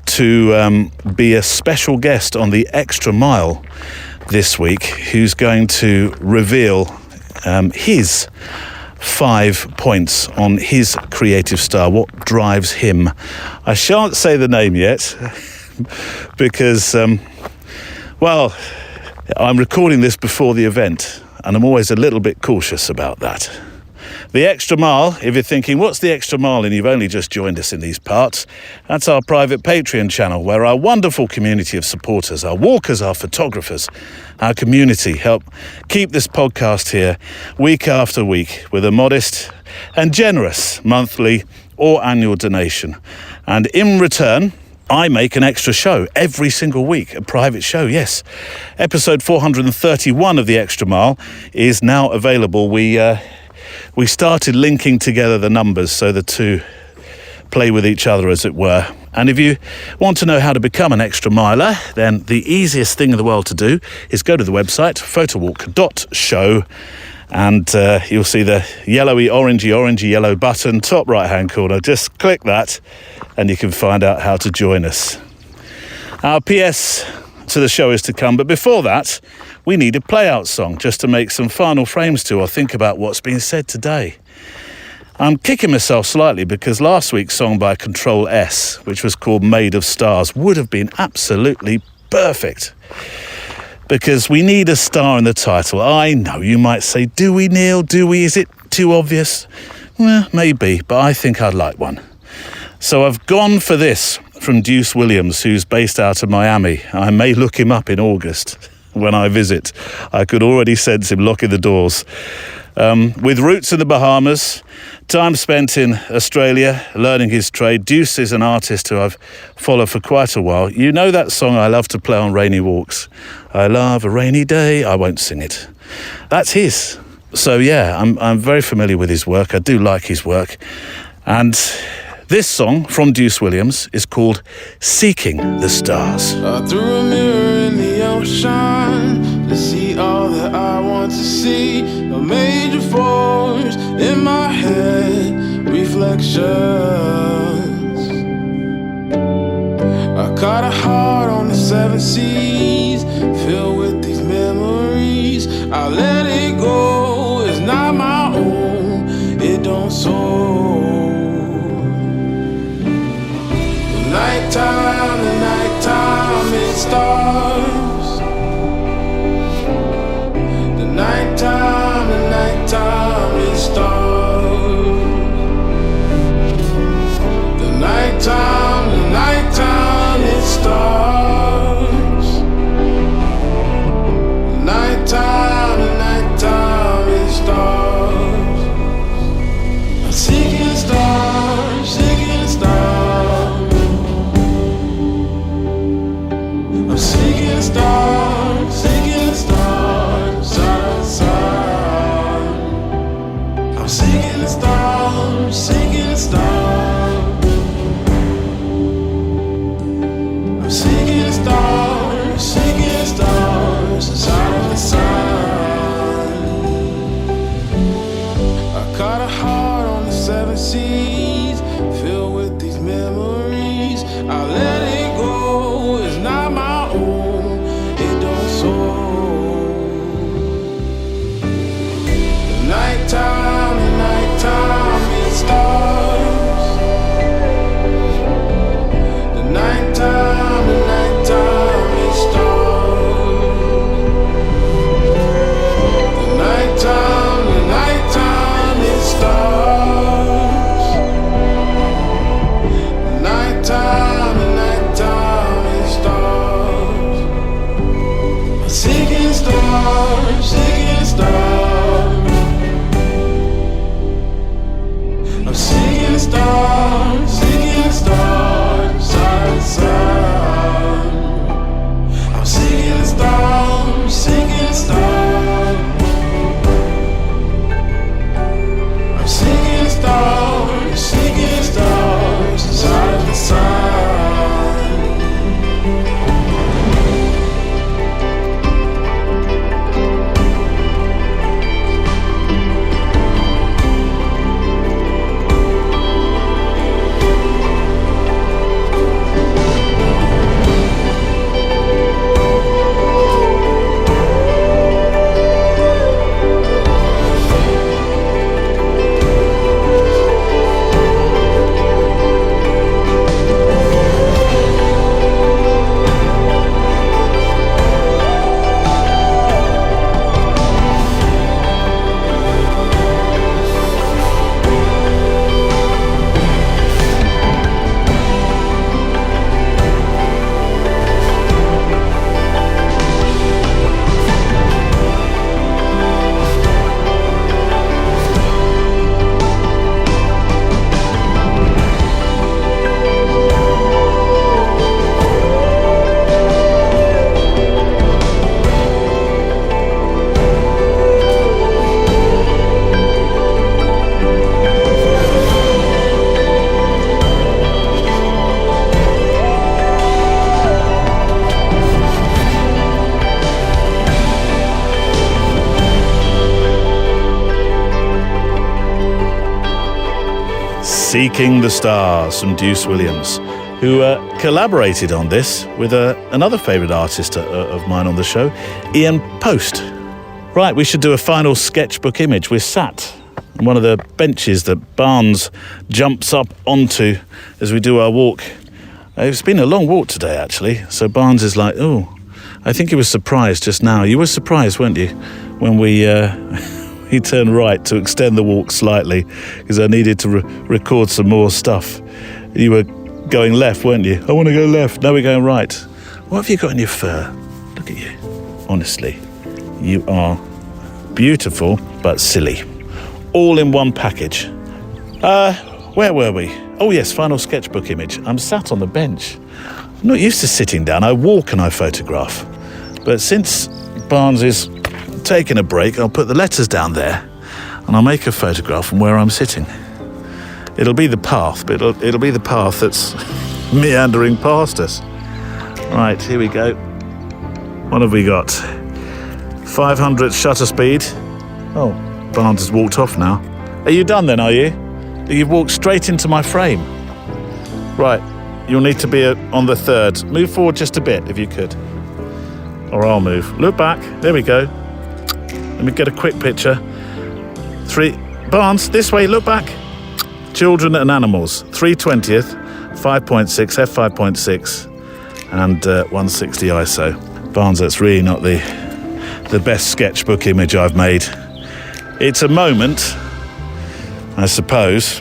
to be a special guest on the Extra Mile this week, who's going to reveal his 5 points on his creative star, what drives him. I shan't say the name yet because, I'm recording this before the event and I'm always a little bit cautious about that. The Extra Mile, if you're thinking, what's the Extra Mile and you've only just joined us in these parts, that's our private Patreon channel where our wonderful community of supporters, our walkers, our photographers, our community help keep this podcast here week after week with a modest and generous monthly or annual donation. And in return, I make an extra show every single week, a private show, yes. Episode 431 of The Extra Mile is now available. We started linking together the numbers so the two play with each other, as it were. And if you want to know how to become an extra miler, then the easiest thing in the world to do is go to the website, photowalk.show, and you'll see the orangey yellow button, top right-hand corner. Just click that, and you can find out how to join us. Our PS to the show is to come, but before that, we need a play-out song just to make some final frames to or think about what's been said today. I'm kicking myself slightly because last week's song by Control S, which was called Made of Stars, would have been absolutely perfect. Because we need a star in the title. I know you might say, do we, Neil? Do we? Is it too obvious? Well, maybe, but I think I'd like one. So I've gone for this from Deuce Williams, who's based out of Miami. I may look him up in August when I visit. I could already sense him locking the doors. With roots in the Bahamas, time spent in Australia learning his trade, Deuce is an artist who I've followed for quite a while. You know that song I love to play on rainy walks? I love a rainy day. I won't sing it. That's his. So yeah, I'm very familiar with his work. I do like his work. And this song from Deuce Williams is called Seeking the Stars. I threw a mirror in the ocean to see all that I want to see. A major force in my head, reflections. I caught a heart on the 7 seas, filled with these memories. I let it go, it's not my own, it don't soar. The nighttime, it starts. The nighttime, it starts. The nighttime, it starts. The nighttime, Seeking the Stars from Deuce Williams, who collaborated on this with another favourite artist of mine on the show, Ian Post. Right, we should do a final sketchbook image. We're sat on one of the benches that Barnes jumps up onto as we do our walk. It's been a long walk today, actually, so Barnes is like, oh, I think he was surprised just now. You were surprised, weren't you, when we he turned right to extend the walk slightly because I needed to record some more stuff. You were going left, weren't you? I want to go left. No, we're going right. What have you got in your fur? Look at you. Honestly, you are beautiful but silly. All in one package. Where were we? Oh yes, final sketchbook image. I'm sat on the bench. I'm not used to sitting down. I walk and I photograph. But since Barnes is taking a break, I'll put the letters down there and I'll make a photograph from where I'm sitting. It'll be the path, but it'll be the path that's meandering past us. Right, here we go. What have we got? 500 shutter speed. Oh, Barnes has walked off now. Are you done then, are you? You've walked straight into my frame. Right, you'll need to be on the third. Move forward just a bit, if you could. Or I'll move. Look back. There we go. Let me get a quick picture. 3. Barnes, this way, look back. Children and Animals. 3/20th, 5.6, f5.6, and 160 ISO. Barnes, that's really not the best sketchbook image I've made. It's a moment, I suppose.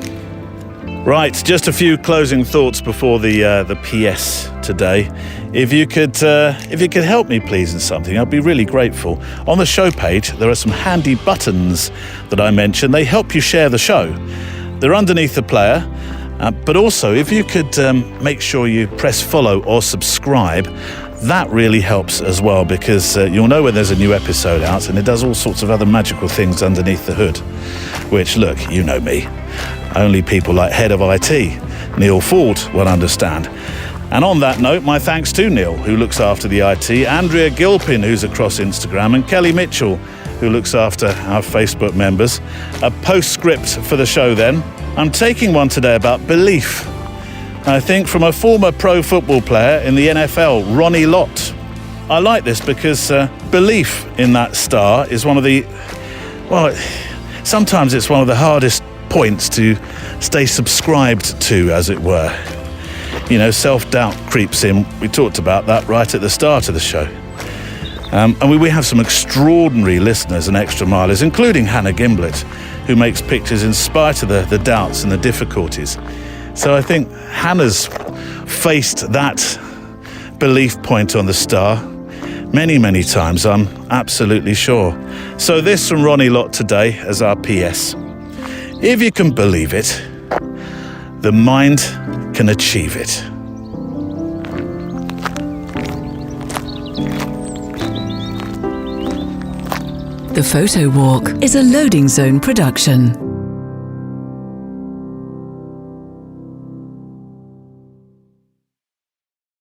Right, just a few closing thoughts before the PS today. If you could help me, please, in something, I'd be really grateful. On the show page, there are some handy buttons that I mentioned. They help you share the show. They're underneath the player, but also if you could make sure you press follow or subscribe, that really helps as well, because you'll know when there's a new episode out, and it does all sorts of other magical things underneath the hood, which, look, you know me. Only people like Head of IT, Neil Ford, will understand. And on that note, my thanks to Neil, who looks after the IT, Andrea Gilpin, who's across Instagram, and Kelly Mitchell, who looks after our Facebook members. A postscript for the show then. I'm taking one today about belief. I think from a former pro football player in the NFL, Ronnie Lott. I like this because belief in that star is one of the, well, sometimes it's one of the hardest points to stay subscribed to, as it were. You know, self-doubt creeps in. We talked about that right at the start of the show. And we have some extraordinary listeners and extra milers, including Hannah Gimblett, who makes pictures in spite of the doubts and the difficulties. So I think Hannah's faced that belief point on the star many, many times, I'm absolutely sure. So this from Ronnie Lott today as our PS. If you can believe it, the mind can achieve it. The Photowalk is a Loading Zone production.